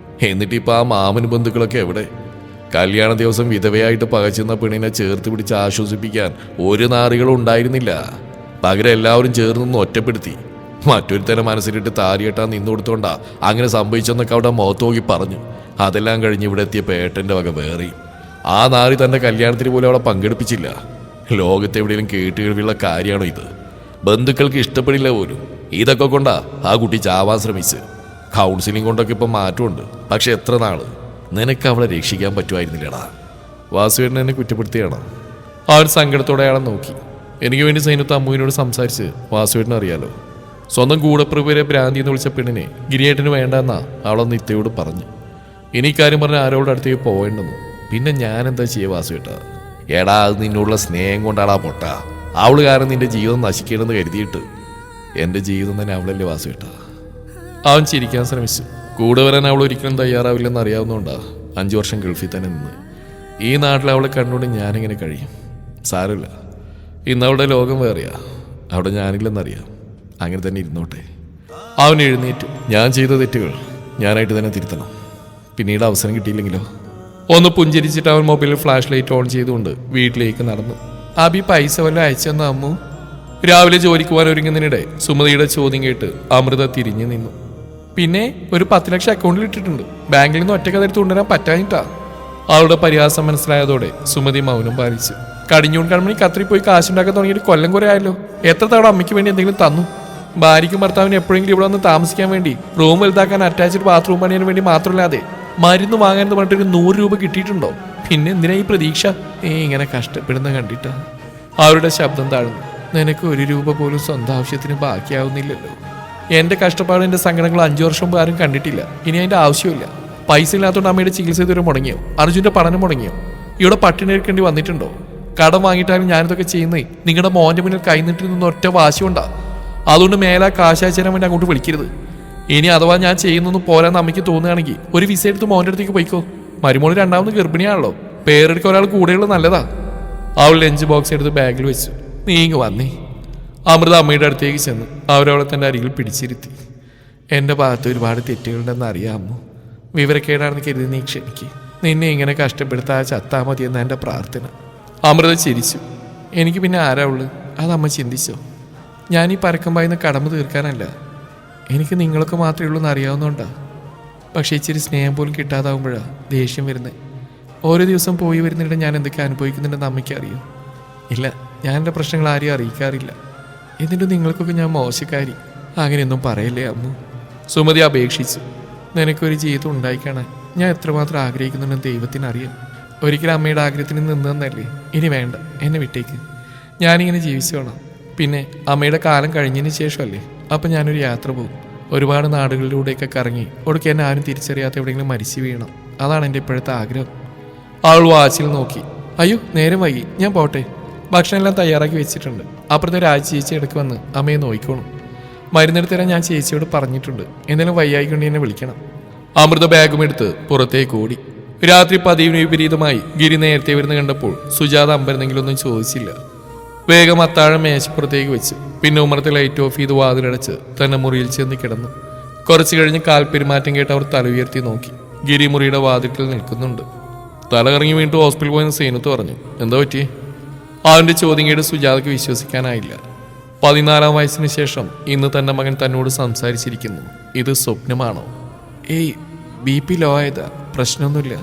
എന്നിട്ടിപ്പോൾ ആ മാമനും ബന്ധുക്കളൊക്കെ എവിടെ? കല്യാണ ദിവസം വിധവയായിട്ട് പകച്ചുന്ന പെണ്ണിനെ ചേർത്ത് പിടിച്ച് ആശ്വസിപ്പിക്കാൻ ഒരു നാറികളും ഉണ്ടായിരുന്നില്ല. പകരം എല്ലാവരും ചേർന്ന് ഒറ്റപ്പെടുത്തി. മറ്റൊരുത്തരം മനസ്സിലിട്ട് താരിയെട്ടാൻ നിന്നു കൊടുത്തോണ്ടാ അങ്ങനെ സംഭവിച്ചെന്നൊക്കെ അവിടെ മുഖത്തോക്കി പറഞ്ഞു. അതെല്ലാം കഴിഞ്ഞ് ഇവിടെ എത്തിയ പേട്ടൻ്റെ വക വേറെയും. ആ നാറി തൻ്റെ കല്യാണത്തിന് പോലും അവളെ പങ്കെടുപ്പിച്ചില്ല. ലോകത്തെവിടെയും കേട്ടുകേൾവിയുള്ള കാര്യമാണോ ഇത്? ബന്ധുക്കൾക്ക് ഇഷ്ടപ്പെടില്ല പോലും. ഇതൊക്കെ കൊണ്ടാ ആ കുട്ടി ചാവാൻ ശ്രമിച്ച്. കൗൺസിലിംഗ് കൊണ്ടൊക്കെ ഇപ്പം മാറ്റമുണ്ട്. പക്ഷെ എത്ര നാള് നിനക്ക് അവളെ രക്ഷിക്കാൻ പറ്റുമായിരുന്നില്ലടാ? വാസുവേട്ടൻ എന്നെ കുറ്റപ്പെടുത്തിയാണ്. ആ ഒരു സങ്കടത്തോടെ അയാളെ നോക്കി. എനിക്ക് വേണ്ടി സൈനത്ത് അമ്മുവിനോട് സംസാരിച്ച് വാസുവേട്ടൻ അറിയാലോ. സ്വന്തം കൂടപ്രഭുവരെ ഭ്രാന്തി എന്ന് വിളിച്ച പെണ്ണിനെ ഗിരിയേട്ടന് വേണ്ടെന്നാ അവളൊന്ന് ഇത്തയോട് പറഞ്ഞു. ഇനി കാര്യം പറഞ്ഞ ആരോട് അടുത്തേക്ക് പോകേണ്ടെന്ന്. പിന്നെ ഞാൻ എന്താ ചെയ്യുക വാസുവേട്ടാ? എടാ, അത് നിന്നോടുള്ള സ്നേഹം കൊണ്ടാടാ പൊട്ട. അവള് കാരണം നിന്റെ ജീവിതം നശിക്കണമെന്ന് കരുതിയിട്ട്. എൻ്റെ ജീവിതം തന്നെ അവളല്ലേ വാസുവേട്ടാ? അവൻ ചിരിക്കാൻ ശ്രമിച്ചു. കൂടെ വരാൻ അവൾ ഒരിക്കലും തയ്യാറാവില്ലെന്ന് അറിയാവുന്നതുകൊണ്ടാ 5 വർഷം ഗൾഫിൽ തന്നെ നിന്ന്. ഈ നാട്ടിൽ അവളെ കണ്ടുകൊണ്ട് ഞാനിങ്ങനെ കഴിയും. സാരമില്ല, ഇന്ന് അവളുടെ ലോകം വേറെയാ. അവിടെ ഞാനില്ലെന്നറിയാം. അങ്ങനെ തന്നെ ഇരുന്നോട്ടെ. അവൻ എഴുന്നേറ്റു. ഞാൻ ചെയ്ത തെറ്റുകൾ ഞാനായിട്ട് തന്നെ തിരുത്തണം. പിന്നീട് അവസരം കിട്ടിയില്ലെങ്കിലോ? ഒന്ന് പുഞ്ചിരിച്ചിട്ട് അവൻ മൊബൈലിൽ ഫ്ലാഷ് ലൈറ്റ് ഓൺ ചെയ്തുകൊണ്ട് വീട്ടിലേക്ക് നടന്നു. അബി പൈസ വല്ലതും അയച്ചെന്ന അമ്മു? രാവിലെ ജോലിക്ക് പോകാൻ ഒരുങ്ങുന്നതിനിടെ സുമതിയുടെ ചോദ്യം കേട്ട് അമൃത തിരിഞ്ഞു നിന്നു. പിന്നെ ഒരു 10 ലക്ഷം അക്കൗണ്ടിൽ ഇട്ടിട്ടുണ്ട്. ബാങ്കിൽ നിന്ന് ഒറ്റ കഥ കൊണ്ടുവരാൻ പറ്റാഞ്ഞിട്ടാ. അവളുടെ പരിഹാസം മനസ്സിലായതോടെ സുമതി മൗനം പാലിച്ചു. കടിഞ്ഞൂൺ കൺമണി കത്രി പോയി കാശുണ്ടാക്കാൻ തുടങ്ങിയിട്ട് കൊല്ലം കുറെ ആയല്ലോ. എത്ര തവണ അമ്മയ്ക്ക് വേണ്ടി എന്തെങ്കിലും തന്നു? ഭാര്യയ്ക്കും ഭർത്താവിന് എപ്പോഴെങ്കിലും ഇവിടെ വന്ന് താമസിക്കാൻ വേണ്ടി റൂം വലുതാക്കാൻ അറ്റാച്ച്ഡ് ബാത്റൂം പണിയാൻ വേണ്ടി മാത്രമല്ലാതെ മരുന്ന് വാങ്ങാൻ പറഞ്ഞിട്ട് 100 രൂപ കിട്ടിയിട്ടുണ്ടോ? പിന്നെ എന്തിനാ ഈ പ്രതീക്ഷ? ഇങ്ങനെ കഷ്ടപ്പെടുന്ന കണ്ടിട്ടാ. അവരുടെ ശബ്ദം താഴ്ന്നു. നിനക്ക് 1 രൂപ പോലും സ്വന്തം ആവശ്യത്തിന് ബാക്കിയാവുന്നില്ലല്ലോ. എന്റെ കഷ്ടപ്പാടും എന്റെ സങ്കടങ്ങൾ 5 വർഷം മുമ്പ് ആരും കണ്ടിട്ടില്ല. ഇനി അതിന്റെ ആവശ്യമില്ല. പൈസ ഇല്ലാത്തതുകൊണ്ട് അമ്മയുടെ ചികിത്സ ഇതുവരെ മുടങ്ങിയോ? അർജുന്റെ പഠനം മുടങ്ങിയോ? ഇവിടെ പട്ടിണി എടുക്കേണ്ടി വന്നിട്ടുണ്ടോ? കടം വാങ്ങിയിട്ടാലും ഞാനിതൊക്കെ ചെയ്യുന്നേ നിങ്ങളുടെ മോന്റെ മുന്നിൽ കൈനീട്ടി നിന്ന് ഒറ്റ വാശി കൊണ്ടാ. അതുകൊണ്ട് മേലാ കാശാച്ചേരാൻ വേണ്ടി അങ്ങോട്ട് വിളിക്കരുത്. ഇനി അഥവാ ഞാൻ ചെയ്യുന്നൊന്നും പോരാന്ന് അമ്മയ്ക്ക് തോന്നുകയാണെങ്കിൽ ഒരു വിസ എടുത്ത് മോന്റെ അടുത്തേക്ക് പോയിക്കോ. മരുമോള് 2ാമത് ഗർഭിണിയാണല്ലോ. പേരെടുക്കാൻ ഒരാൾ കൂടെയുള്ള നല്ലതാ. അവൾ ലഞ്ച് ബോക്സ് എടുത്ത് ബാഗിൽ വെച്ചു. നീങ്ങ് വന്നേ. അമൃത അമ്മയുടെ അടുത്തേക്ക് ചെന്നു. അവരവളെ തൻ്റെ അരികിൽ പിടിച്ചിരുത്തി. എൻ്റെ ഭാഗത്ത് ഒരുപാട് തെറ്റുകളുണ്ടെന്ന് അറിയാമോ? വിവരക്കേടാണെന്ന് കരുതി നീ ക്ഷമിക്ക്. നിന്നെ ഇങ്ങനെ കഷ്ടപ്പെടുത്താൻ ചത്താ മതിയെന്ന എൻ്റെ പ്രാർത്ഥന. അമൃത ചിരിച്ചു. എനിക്ക് പിന്നെ ആരാ ഉള്ളത്? അതമ്മ ചിന്തിച്ചോ? ഞാൻ ഈ പരക്കം പായുന്ന കടമ തീർക്കാനല്ല. എനിക്ക് നിങ്ങളൊക്കെ മാത്രമേ ഉള്ളൂ എന്ന് അറിയാവുന്നതുകൊണ്ടാ. പക്ഷേ ഇച്ചിരി സ്നേഹം പോലും കിട്ടാതാവുമ്പോഴാണ് ദേഷ്യം വരുന്നത്. ഓരോ ദിവസം പോയി വരുന്നിടെ ഞാൻ എന്തൊക്കെ അനുഭവിക്കുന്നുണ്ടെന്ന് അമ്മയ്ക്ക് അറിയോ? ഇല്ല, ഞാൻ എൻ്റെ പ്രശ്നങ്ങൾ ആരെയും അറിയിക്കാറില്ല. എന്നിട്ട് നിങ്ങൾക്കൊക്കെ ഞാൻ മോശക്കാരി. അങ്ങനെയൊന്നും പറയല്ലേ അമ്മു? സുമതി അപേക്ഷിച്ചു. നിനക്കൊരു ജീവിതം ഉണ്ടായിക്കാണാൻ ഞാൻ എത്രമാത്രം ആഗ്രഹിക്കുന്നുണ്ടെന്ന് ദൈവത്തിനറിയാം. ഒരിക്കലും അമ്മയുടെ ആഗ്രഹത്തിന് നിന്നതന്നല്ലേ. ഇനി വേണ്ട, എന്നെ വിട്ടേക്ക്. ഞാനിങ്ങനെ ജീവിച്ചോളാം. പിന്നെ അമ്മയുടെ കാലം കഴിഞ്ഞതിന് ശേഷമല്ലേ അപ്പം ഞാനൊരു യാത്ര പോകും. ഒരുപാട് നാടുകളിലൂടെയൊക്കെ കറങ്ങി ഒടുക്കി എന്നെ ആരും തിരിച്ചറിയാത്ത എവിടെയെങ്കിലും മരിച്ചു വീണം. അതാണ് എൻ്റെ ഇപ്പോഴത്തെ ആഗ്രഹം. അവൾ വാച്ചിൽ നോക്കി. അയ്യോ, നേരം വൈകി, ഞാൻ പോട്ടെ. ഭക്ഷണം എല്ലാം തയ്യാറാക്കി വെച്ചിട്ടുണ്ട്. അപ്പുറത്തെ രാജ് ചേച്ചി ഇടയ്ക്ക് വന്ന് അമ്മയെ നോക്കിക്കോളും. മരുന്നെടുത്ത് തരാൻ ഞാൻ ചേച്ചിയോട് പറഞ്ഞിട്ടുണ്ട്. എന്തെങ്കിലും വയ്യായിക്കൊണ്ട് എന്നെ വിളിക്കണം. അമൃത ബാഗും എടുത്ത് പുറത്തേക്ക് ഓടി. രാത്രി പതിവിന് വിപരീതമായി ഗിരി നേരത്തെ വരുന്ന കണ്ടപ്പോൾ സുജാത അമ്പരന്നെങ്കിലൊന്നും ചോദിച്ചില്ല. വേഗം അത്താഴം മേശപ്പുറത്തേക്ക് വെച്ചു. പിന്നെ ഉമ്മറത്തെ ലൈറ്റ് ഓഫ് ചെയ്ത് വാതിലടച്ച് തന്നെ മുറിയിൽ ചെന്ന് കിടന്നു. കുറച്ചു കഴിഞ്ഞ് കാൽപ്പെരുമാറ്റം കേട്ട് അവർ തല ഉയർത്തി നോക്കി. ഗിരി മുറിയുടെ വാതിൽക്കൽ നിൽക്കുന്നുണ്ട്. തല കറങ്ങി വീണ്ടും ഹോസ്പിറ്റലിൽ പോയെന്ന് സേനത്ത് പറഞ്ഞു. എന്താ പറ്റി? അവൻ്റെ ചോദ്യം കേട്ട് സുജാതയ്ക്ക് വിശ്വസിക്കാനായില്ല. 14-ാം വയസ്സിന് ശേഷം ഇന്ന് തൻ്റെ മകൻ തന്നോട് സംസാരിച്ചിരിക്കുന്നു. ഇത് സ്വപ്നമാണോ? ഏയ്, BP ലോ ആയതാ, പ്രശ്നമൊന്നുമില്ല.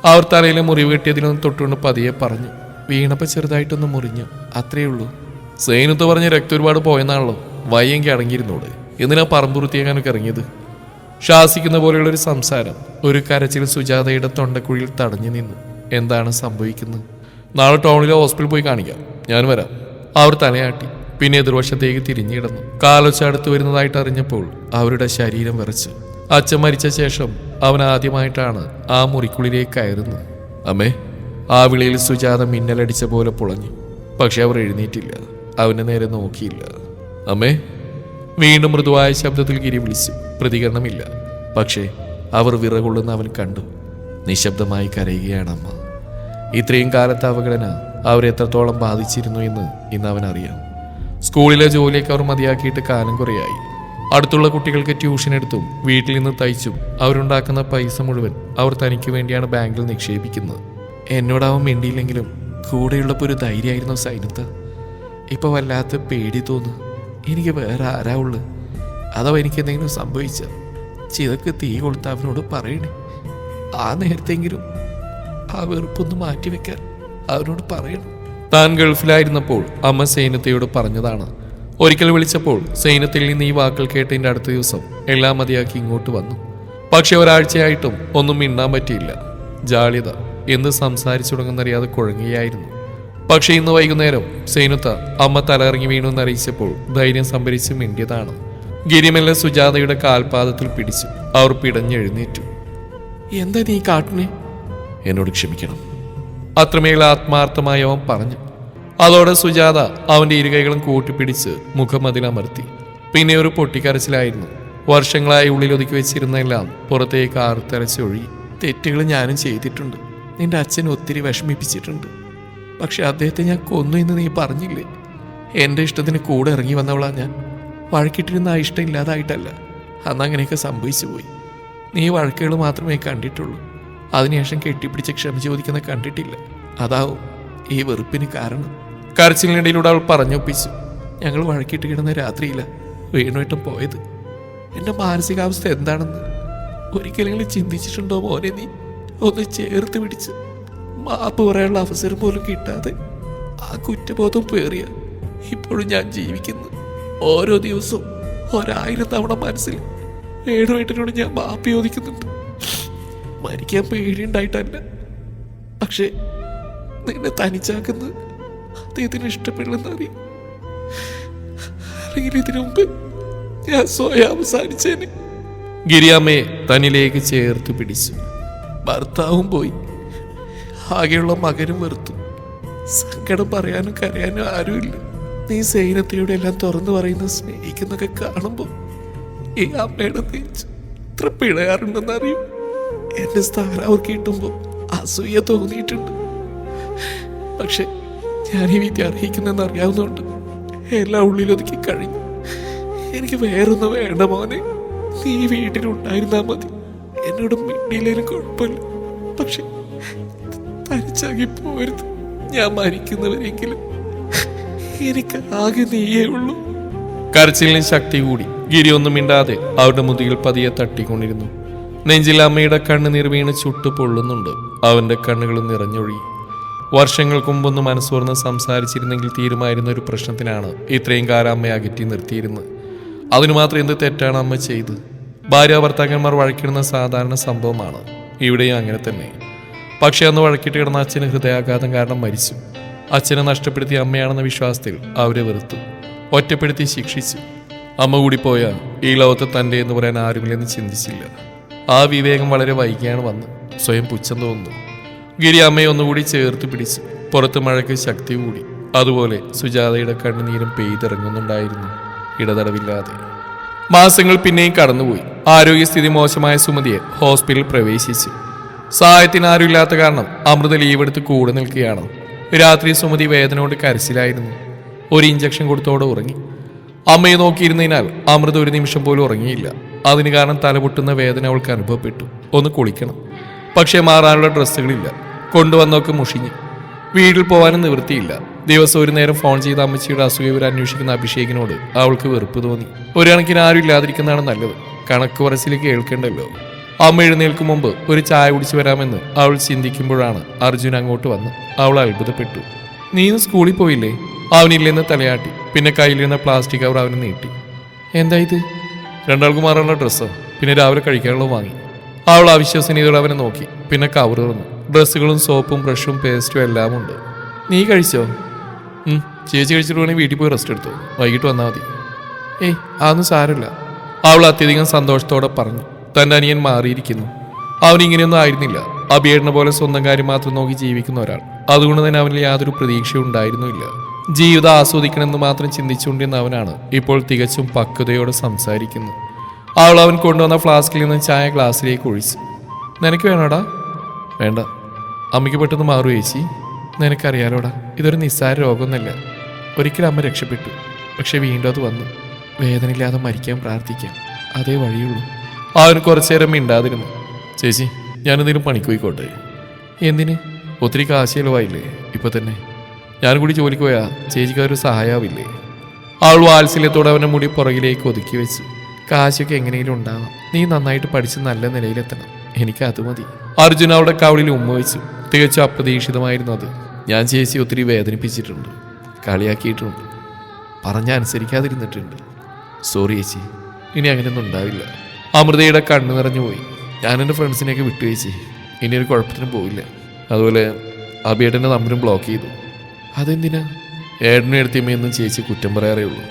അവർ തലയിലെ മുറിവ് കെട്ടിയതിലൊന്ന് തൊട്ടുകൊണ്ട് പതിയെ പറഞ്ഞു. വീണപ്പോൾ ചെറുതായിട്ടൊന്ന് മുറിഞ്ഞു, അത്രയേ ഉള്ളൂ. സേനത്ത് പറഞ്ഞ് രക്തം ഒരുപാട് പോയെന്നാണല്ലോ. വയ്യെങ്കിൽ അടങ്ങിയിരുന്നോട്. എന്തിനാ പറമ്പ് വൃത്തിയാക്കാനൊക്കെ ഇറങ്ങിയത്? ശാസിക്കുന്ന പോലെയുള്ളൊരു സംസാരം. ഒരു കരച്ചിൽ സുജാതയുടെ തൊണ്ടക്കുഴിയിൽ തടഞ്ഞു നിന്നു. എന്താണ് സംഭവിക്കുന്നത്? നാളെ ടൗണിലെ ഹോസ്പിറ്റലിൽ പോയി കാണിക്കാം, ഞാൻ വരാം. അവർ തലയാട്ടി. പിന്നെ എതിർവശത്തേക്ക് തിരിഞ്ഞു കിടന്നു. കാലൊച്ച അടുത്ത് വരുന്നതായിട്ട് അറിഞ്ഞപ്പോൾ അവരുടെ ശരീരം വിറച്ചു. അച്ഛൻ മരിച്ച ശേഷം അവൻ ആദ്യമായിട്ടാണ് ആ മുറിക്കുള്ളിലേക്ക് കയറുന്നത്. അമ്മേ, ആ വിളിയിൽ സുജാത മിന്നലടിച്ച പോലെ പുളഞ്ഞു. പക്ഷെ അവർ എഴുന്നേറ്റില്ല. അവൻ്റെ നേരെ നോക്കിയില്ല. അമ്മേ, വീണ്ടും മൃദുവായ ശബ്ദത്തിൽ ഗിരി വിളിച്ചു. പ്രതികരണമില്ല. പക്ഷേ അവർ വിറകൊള്ളുന്ന അവൻ കണ്ടു. നിശബ്ദമായി കരയുകയാണ് അമ്മ. ഇത്രയും കാലത്തെ അവഗണന അവരെത്രത്തോളം ബാധിച്ചിരുന്നു എന്ന് ഇന്ന് അവനറിയാം. സ്കൂളിലെ ജോലിയൊക്കെ അവർ മതിയാക്കിയിട്ട് കാലം കുറയായി. അടുത്തുള്ള കുട്ടികൾക്ക് ട്യൂഷൻ എടുത്തും വീട്ടിൽ നിന്ന് തയ്ച്ചും അവരുണ്ടാക്കുന്ന പൈസ മുഴുവൻ അവർ തനിക്ക് വേണ്ടിയാണ് ബാങ്കിൽ നിക്ഷേപിക്കുന്നത്. എന്നോടാവും മിണ്ടിയില്ലെങ്കിലും കൂടെയുള്ളപ്പോൾ ഒരു ധൈര്യമായിരുന്നു സൈനത്ത്. ഇപ്പോൾ വല്ലാത്ത പേടി തോന്നുന്നു. എനിക്ക് വേറെ ആരാ ഉള്ളത്? അഥവാ എനിക്ക് എന്തെങ്കിലും സംഭവിച്ച ചിതക്ക് തീ കൊളുത്ത അവനോട് പറയണേ. ആ നേരത്തെങ്കിലും ആ വെറുപ്പൊന്ന് മാറ്റിവെക്കാൻ അവനോട് പറയണം. താൻ ഗൾഫിലായിരുന്നപ്പോൾ അമ്മ സൈനത്തയോട് പറഞ്ഞതാണ്. ഒരിക്കൽ വിളിച്ചപ്പോൾ സൈനത്തിൽ നിന്ന് ഈ വാക്കുകൾ കേട്ടതിൻ്റെ അടുത്ത ദിവസം എല്ലാം മതിയാക്കി ഇങ്ങോട്ട് വന്നു. പക്ഷെ ഒരാഴ്ചയായിട്ടും ഒന്നും മിണ്ടാൻ പറ്റിയില്ല. ജാള്യത എന്ത് സംസാരിച്ചു തുടങ്ങുന്നറിയാതെ കുഴങ്ങുകയായിരുന്നു. പക്ഷെ ഇന്ന് വൈകുന്നേരം സൈനത്ത അമ്മ തലകറങ്ങി വീണു അറിയിച്ചപ്പോൾ ധൈര്യം സംഭരിച്ച് മിണ്ടിയതാണ്. ഗിരിമെല്ലെ സുജാതയുടെ കാൽപാദത്തിൽ പിടിച്ചു. അവർ പിടഞ്ഞെഴുന്നേറ്റു. എന്താ നീ കാട്ടിനെ? എന്നോട് ക്ഷമിക്കണം, അത്രമേൽ ആത്മാർത്ഥമായി അവൻ പറഞ്ഞു. അതോടെ സുജാത അവന്റെ ഇരുകൈകളും കൂട്ടിപ്പിടിച്ച് മുഖം അതിലമർത്തി. പിന്നെ ഒരു പൊട്ടിക്കരച്ചിലായിരുന്നു. വർഷങ്ങളായി ഉള്ളിലൊതുക്കി വെച്ചിരുന്നെല്ലാം പുറത്തേക്ക് ആർത്തരച്ചൊഴുകി. തെറ്റുകൾ ഞാനും ചെയ്തിട്ടുണ്ട്. നിന്റെ അച്ഛൻ ഒത്തിരി വിഷമിപ്പിച്ചിട്ടുണ്ട്. പക്ഷെ അദ്ദേഹത്തെ ഞാൻ കൊന്നു എന്ന് നീ പറഞ്ഞില്ലേ? എൻ്റെ ഇഷ്ടത്തിന് കൂടെ ഇറങ്ങി വന്നവളാ ഞാൻ. വഴക്കിട്ടിരുന്ന ആ ഇഷ്ടം ഇല്ലാതായിട്ടല്ല, അന്ന് അങ്ങനെയൊക്കെ സംഭവിച്ചു പോയി. നീ വഴക്കുകൾ മാത്രമേ കണ്ടിട്ടുള്ളൂ. അതിനുശേഷം കെട്ടിപ്പിടിച്ച് ക്ഷമ ചോദിക്കുന്ന കണ്ടിട്ടില്ല. അതാവും ഈ വെറുപ്പിന് കാരണം. കരച്ചിലിനിടയിലൂടെ അവൾ പറഞ്ഞൊപ്പിച്ചു. ഞങ്ങൾ വഴക്കിട്ട് കിടന്ന രാത്രിയില്ല വേണുവേട്ടൻ പോയത്. എൻ്റെ മാനസികാവസ്ഥ എന്താണെന്ന് ഒരിക്കലെങ്കിലും ചിന്തിച്ചിട്ടുണ്ടോ മോനെ? നീ ഒന്ന് ചേർത്ത് പിടിച്ച് മാപ്പ് പറയാനുള്ള അവസരം പോലും കിട്ടാതെ ആ കുറ്റബോധം പേറിയ ഇപ്പോഴും ഞാൻ ജീവിക്കുന്നു. ഓരോ ദിവസവും 1000 തവണ മനസ്സിൽ വേണുവേട്ടനോട് ഞാൻ മാപ്പ് ചോദിക്കുന്നുണ്ട്. മരിക്കാൻ പേടിയുണ്ടായിട്ടല്ല, പക്ഷെ നിന്നെ തനിച്ചാക്കുന്നത് അദ്ദേഹത്തിന് ഇഷ്ടപ്പെടില്ലെന്നറിയാം. അല്ലെങ്കിൽ ഇതിനു മുമ്പ് ഞാൻ സ്വയം അവസാനിച്ചേനെ. ഗിരിയമ്മയെ തന്നിലേക്ക് ചേർത്ത് പിടിച്ചു. ഭർത്താവും പോയി, ആകെയുള്ള മകനും വെറുത്തു. സങ്കടം പറയാനും കരയാനും ആരുമില്ല. നീ സൈനത്തിലൂടെ എല്ലാം തുറന്നു പറയുന്നത് സ്നേഹിക്കുന്നൊക്കെ കാണുമ്പോൾ ഈ അമ്മയുടെ നെഞ്ച് ഇത്ര പിഴയാറുണ്ടെന്നറിയും. എന്റെ സ്ഥാനം അവർക്ക് കിട്ടുമ്പോൾ അസൂയ തോന്നിയിട്ടുണ്ട്. പക്ഷെ ഞാൻ ഈ വിദ്യ അർഹിക്കുന്നെന്ന് അറിയാവുന്നതുകൊണ്ട് എല്ലാം ഉള്ളിലൊതുക്കി കഴിഞ്ഞു. എനിക്ക് വേറൊന്നും വേണ്ട മോനെ. നീ വീട്ടിലുണ്ടായിരുന്നാ മതി. എന്നോട് മിണ്ടിയില്ലേലും കുഴപ്പമില്ല, പക്ഷെ തനിച്ചാകി പോരുത്. ഞാൻ മരിക്കുന്നവരെങ്കിലും എനിക്ക് ആകെ നീയേ ഉള്ളൂ. കരച്ചിലിന് ശക്തി കൂടി. ഗിരി ഒന്നും മിണ്ടാതെ അവരുടെ മുതുകിൽ പതിയെ തട്ടിക്കൊണ്ടിരുന്നു. നെഞ്ചിൽ അമ്മയുടെ കണ്ണുനീർ വീണ് ചുട്ടു പൊള്ളുന്നുണ്ട്. അവന്റെ കണ്ണുകൾ നിറഞ്ഞൊഴുകി. വർഷങ്ങൾക്ക് മുമ്പൊന്ന് മനസ്സോർന്ന് സംസാരിച്ചിരുന്നെങ്കിൽ തീരുമായിരുന്ന ഒരു പ്രശ്നത്തിനാണ് ഇത്രയും കാലം അമ്മയെ അകറ്റി നിർത്തിയിരുന്നത്. അതിനു മാത്രം എന്ത് തെറ്റാണ് അമ്മ ചെയ്ത്? ഭാര്യ ഭർത്താക്കന്മാർ വഴക്കിടുന്ന സാധാരണ സംഭവമാണ്. ഇവിടെയും അങ്ങനെ തന്നെ. പക്ഷെ അന്ന് വഴക്കിട്ട് കിടന്ന അച്ഛന് ഹൃദയാഘാതം കാരണം മരിച്ചു. അച്ഛനെ നഷ്ടപ്പെടുത്തിയ അമ്മയാണെന്ന വിശ്വാസത്തിൽ അവരെ വെറുത്തു, ഒറ്റപ്പെടുത്തി ശിക്ഷിച്ചു. അമ്മ കൂടി പോയാൽ ഈ ലോകത്ത് തൻ്റെ എന്ന് പറയാൻ ആരുമില്ലെന്ന് ചിന്തിച്ചില്ല. ആ വിവേകം വളരെ വൈകിയാണ് വന്ന്. സ്വയം പുച്ഛം തോന്നുന്നു. ഗിരി അമ്മയെ ഒന്നുകൂടി ചേർത്ത് പിടിച്ചു. പുറത്ത് മഴയ്ക്ക് ശക്തി കൂടി. അതുപോലെ സുജാതയുടെ കണ്ണുനീരും പെയ്തിറങ്ങുന്നുണ്ടായിരുന്നു ഇടതടവില്ലാതെ. മാസങ്ങൾ പിന്നെയും കടന്നുപോയി. ആരോഗ്യസ്ഥിതി മോശമായ സുമതിയെ ഹോസ്പിറ്റലിൽ പ്രവേശിച്ചു. സഹായത്തിന് ആരുമില്ലാത്ത കാരണം അമൃത ലീവ് എടുത്ത് കൂടെ നിൽക്കുകയാണ്. രാത്രി സുമതി വേദനയോട് കരച്ചിലായിരുന്നു. ഒരു ഇഞ്ചക്ഷൻ കൊടുത്തോടെ ഉറങ്ങി. അമ്മയെ നോക്കിയിരുന്നതിനാൽ അമൃത ഒരു നിമിഷം പോലും ഉറങ്ങിയില്ല. അതിന് കാരണം തലപൊട്ടുന്ന വേദന അവൾക്ക് അനുഭവപ്പെട്ടു. ഒന്ന് കുളിക്കണം, പക്ഷേ മാറാനുള്ള ഡ്രസ്സുകളില്ല. കൊണ്ടുവന്നൊക്കെ മുഷിഞ്ഞു. വീട്ടിൽ പോകാനും നിവൃത്തിയില്ല. ദിവസം ഒരു നേരം ഫോൺ ചെയ്ത അമ്മച്ചിയുടെ അസുഖവിവരം അന്വേഷിക്കുന്ന അഭിഷേകിനോട് അവൾക്ക് വെറുപ്പ് തോന്നി. ഒരു കണക്കിന് ആരും ഇല്ലാതിരിക്കുന്നതാണ് നല്ലത്. കണക്ക് പറച്ചിൽ കേൾക്കണ്ടല്ലോ. അമ്മ എഴുന്നേൽക്കും മുമ്പ് ഒരു ചായ കുടിച്ചു വരാമെന്ന് അവൾ ചിന്തിക്കുമ്പോഴാണ് അർജുൻ അങ്ങോട്ട് വന്ന്. അവൾ അത്ഭുതപ്പെട്ടു. നീ ഇന്ന് സ്കൂളിൽ പോയില്ലേ? അവനില്ലെന്ന് തലയാട്ടി. പിന്നെ കയ്യിലിരുന്ന പ്ലാസ്റ്റിക് കവർ അവന് നീട്ടി. എന്താ ഇത്? രണ്ടാൾക്ക് മാറാനുള്ള ഡ്രസ്സോ, പിന്നെ രാവിലെ കഴിക്കാനുള്ളത് വാങ്ങി. അവൾ അവിശ്വസനീയതോടെ അവനെ നോക്കി. പിന്നെ കവർ തുറന്നു. ഡ്രസ്സുകളും സോപ്പും ബ്രഷും പേസ്റ്റും എല്ലാം ഉണ്ട്. നീ കഴിച്ചോ? ചേച്ചി കഴിച്ചിട്ട് വേണമെങ്കിൽ വീട്ടിൽ പോയി റെസ്റ്റ് എടുത്തു, വൈകിട്ട് വന്നാൽ മതി. ഏയ് അതൊന്നും സാരമില്ല, അവൾ അത്യധികം സന്തോഷത്തോടെ പറഞ്ഞു. തൻ്റെ അനിയൻ മാറിയിരിക്കുന്നു. അവനിങ്ങനെയൊന്നും ആയിരുന്നില്ല. അഭിയേട്ടനെ പോലെ സ്വന്തം കാര്യം മാത്രം നോക്കി ജീവിക്കുന്ന ഒരാൾ. അതുകൊണ്ട് തന്നെ അവനിൽ യാതൊരു പ്രതീക്ഷയും ഉണ്ടായിരുന്നില്ല. ജീവിതം ആസ്വദിക്കണമെന്ന് മാത്രം ചിന്തിച്ചുകൊണ്ടിരുന്ന അവനാണ് ഇപ്പോൾ തികച്ചും പക്വതയോടെ സംസാരിക്കുന്നത്. അവൻ കൊണ്ടുവന്ന ഫ്ലാസ്കിൽ നിന്ന് ചായ ഗ്ലാസ്സിലേക്ക് ഒഴിച്ചു. നിനക്ക് വേണോടാ? വേണ്ട, അമ്മയ്ക്ക് പെട്ടെന്ന് മാറൂ ചേച്ചി. നിനക്കറിയാലോടാ, ഇതൊരു നിസ്സാര രോഗമൊന്നുമല്ല. ഒരിക്കലും അമ്മ രക്ഷപ്പെട്ടു, പക്ഷെ വീണ്ടും അത് വന്നു. വേദനയില്ലാതെ മരിക്കാൻ പ്രാർത്ഥിക്കാം, അതേ വഴിയുള്ളൂ. അവന് കുറച്ചു നേരം മിണ്ടാതിരുന്നു. ചേച്ചി, ഞാനെന്തെങ്കിലും പണിക്ക് പോയിക്കോട്ടെ? എന്തിന്? ഒത്തിരി കാശ് ചിലവായില്ലേ ഇപ്പൊ തന്നെ. ഞാൻ കൂടി ജോലിക്ക് പോയാ ചേച്ചിക്ക് അതൊരു സഹായാവില്ലേ? അവൾ വാത്സല്യത്തോടെ അവൻ്റെ മുടി പുറകിലേക്ക് ഒതുക്കി വെച്ചു. കാശൊക്കെ എങ്ങനെയും ഉണ്ടാവാം, നീ നന്നായിട്ട് പഠിച്ച് നല്ല നിലയിലെത്തണം, എനിക്ക് അത് മതി. അർജുൻ അവിടെ കവളിൽ ഉമ്മ വെച്ചു. തികച്ചും അപ്രതീക്ഷിതമായിരുന്നു അത്. ഞാൻ ചേച്ചി ഒത്തിരി വേദനിപ്പിച്ചിട്ടുണ്ട്, കളിയാക്കിയിട്ടുണ്ട്, പറഞ്ഞനുസരിക്കാതിരുന്നിട്ടുണ്ട്. സോറി ചേച്ചി, ഇനി അങ്ങനെയൊന്നും ഉണ്ടാവില്ല. അമൃതയുടെ കണ്ണു നിറഞ്ഞുപോയി. ഞാൻ എൻ്റെ ഫ്രണ്ട്സിനെയൊക്കെ വിട്ടു ചേച്ചി, ഇനി ഒരു കുഴപ്പത്തിനും പോയില്ല. അതുപോലെ അബിയേട്ടൻ്റെ നമ്പരും ബ്ലോക്ക് ചെയ്തു. അതെന്തിനാ? ഏട്ടനും എടുത്തിയമ്മയൊന്നും ചേച്ചി കുറ്റം പറയാറേ ഉള്ളൂ.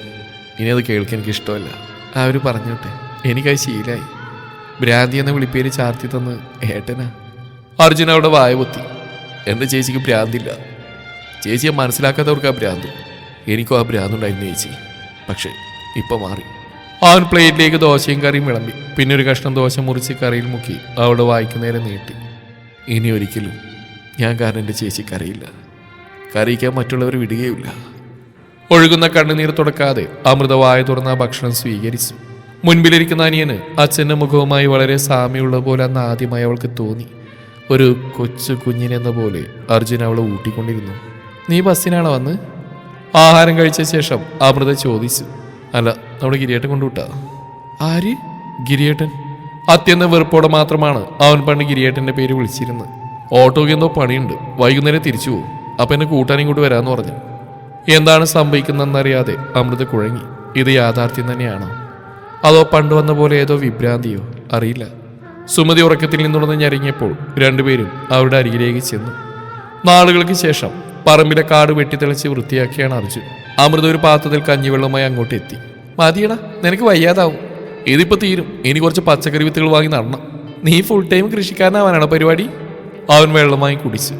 ഇനി അത് കേൾക്കാൻ എനിക്ക് ഇഷ്ടമല്ല. അവർ പറഞ്ഞോട്ടെ, എനിക്കത് ശീലായി. ഭ്രാന്തി എന്ന വിളിപ്പേര് ചാർത്തി തന്ന് ഏട്ടനാ. അർജുൻ അവിടെ വായ പൊത്തി. എൻ്റെ ചേച്ചിക്ക് ഭ്രാന്തില്ല. ചേച്ചിയെ മനസ്സിലാക്കാത്തവർക്ക് ആ ഭ്രാന്ത്. എനിക്കും ആ ഭ്രാന്തുണ്ടായിരുന്നു ചേച്ചി, പക്ഷേ ഇപ്പം മാറി. അവൻ പ്ലേറ്റിലേക്ക് ദോശയും കറിയും വിളമ്പി. പിന്നെ ഒരു കഷ്ണം ദോശ മുറിച്ച് കറിയിൽ മുക്കി അവളുടെ വായിക്ക് നേരെ നീട്ടി. ഇനി ഒരിക്കലും ഞാൻ കാരണം എൻ്റെ ചേച്ചി കരയില്ല, കരയിക്കാൻ മറ്റുള്ളവർ വിടുകയുമില്ല. ഒഴുകുന്ന കണ്ണുനീർ തുടക്കാതെ അമൃതവായ തുറന്ന ഭക്ഷണം സ്വീകരിച്ചു. മുൻപിലിരിക്കുന്ന അനിയന് അച്ഛൻ്റെ മുഖവുമായി വളരെ സാമ്യമുള്ള പോലെ അന്ന് ആദ്യമായി അവൾക്ക് തോന്നി. ഒരു കൊച്ചു കുഞ്ഞിനെന്ന പോലെ അർജുൻ അവളെ ഊട്ടിക്കൊണ്ടിരുന്നു. നീ ബസ്സിനാണോ വന്ന്? ആഹാരം കഴിച്ച ശേഷം അമൃത ചോദിച്ചു. അല്ല, നമ്മുടെ ഗിരിയേട്ടൻ കൊണ്ടുവിട്ടാ. ആര്? ഗിരിയേട്ടൻ. അത്യന്തം വെറുപ്പോടെ മാത്രമാണ് അവൻ പണ്ട് ഗിരിയേട്ടൻ്റെ പേര് വിളിച്ചിരുന്നത്. ഓട്ടോയ്ക്ക് എന്തോ പണിയുണ്ട്, വൈകുന്നേരം തിരിച്ചു പോകും. അപ്പം എന്നെ കൂട്ടാനും കൂടി വരാമെന്ന് പറഞ്ഞു. എന്താണ് സംഭവിക്കുന്നതെന്നറിയാതെ അമൃത കുഴങ്ങി. ഇത് യാഥാർത്ഥ്യം തന്നെയാണോ, അതോ പണ്ട് വന്ന പോലെ ഏതോ വിഭ്രാന്തിയോ? അറിയില്ല. സുമതി ഉറക്കത്തിൽ നിന്നുണർന്ന് ഞെരങ്ങിയപ്പോൾ രണ്ടുപേരും അവരുടെ അരികിലേക്ക് ചെന്നു. നാളുകൾക്ക് ശേഷം പറമ്പിലെ കാട് വെട്ടിത്തെളിച്ച് വൃത്തിയാക്കിയാണ് അർജുൻ. അമൃത ഒരു പാത്രത്തിൽ കഞ്ഞിവെള്ളവുമായി അങ്ങോട്ട് എത്തി. മതിയടാ, നിനക്ക് വയ്യാതാവും. ഇതിപ്പോൾ തീരും. ഇനി കുറച്ച് പച്ചക്കറി വിത്തുകൾ വാങ്ങി നടണം. നീ ഫുൾ ടൈം കൃഷിക്കാരനാവാനാണോ പരിപാടി? അവൻ വെള്ളമായി കുടിച്ചു.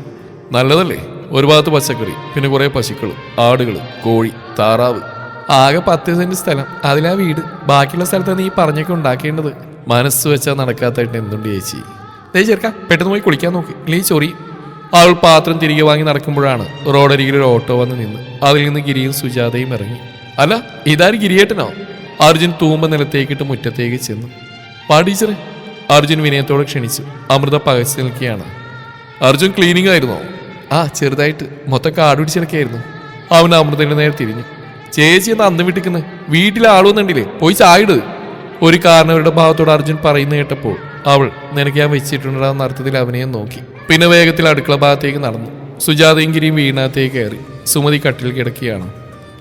നല്ലതല്ലേ, ഒരു ഭാഗത്ത് പച്ചക്കറി, പിന്നെ കുറേ പശുക്കളും ആടുകളും കോഴി താറാവ്. ആകെ 10 സെന്റ് സ്ഥലം, അതിലാ വീട്. ബാക്കിയുള്ള സ്ഥലത്ത് നീ പറഞ്ഞൊക്കെ ഉണ്ടാക്കേണ്ടത്. മനസ്സ് വെച്ചാൽ നടക്കാത്തായിട്ട് എന്തുണ്ട് ചേച്ചി? ദേ ചേർക്കാം, പെട്ടെന്ന് പോയി കുളിക്കാൻ നോക്ക്, ഇല്ലേ ചൊറി. അവൾ പാത്രം തിരികെ വാങ്ങി നടക്കുമ്പോഴാണ് റോഡരികിൽ ഒരു ഓട്ടോ വന്ന് നിന്ന്. അതിൽ നിന്ന് ഗിരിയും സുജാതയും ഇറങ്ങി. അല്ല, ഇതാര് ഗിരിയേട്ടനോ? അർജുൻ തൂമ്പ നിലത്തേക്കിട്ട് മുറ്റത്തേക്ക് ചെന്നു. പാ ടീച്ചറെ. അർജുൻ വിനയത്തോടെ ക്ഷണിച്ചു. അമൃത പകച്ചു നിൽക്കുകയാണ്. അർജുൻ ക്ലീനിങ് ആയിരുന്നോ? ആ, ചെറുതായിട്ട്. മൊത്തം കാടുപിടിച്ചിടക്കായിരുന്നു. അവൻ അമൃതയുടെ നേരെ തിരിഞ്ഞു. ചേച്ചി എന്ന് അന്ന് വിട്ടിക്കുന്നത്, വീട്ടിലെ ആളൊന്നുണ്ടില്ലേ, പോയി ചായിട്. ഒരു കാരണവരുടെ ഭാഗത്തോട് അർജുൻ പറയുന്ന കേട്ടപ്പോൾ അവൾ നിനക്ക് ഞാൻ വെച്ചിട്ടുണ്ടെന്ന അർത്ഥത്തിൽ അവനെയും നോക്കി. പിന്നെ വേഗത്തിൽ അടുക്കള ഭാഗത്തേക്ക് നടന്നു. സുജാതയും ഗിരിയും വീടിനകത്തേക്ക് കയറി. സുമതി കട്ടിൽ കിടക്കുകയാണ്.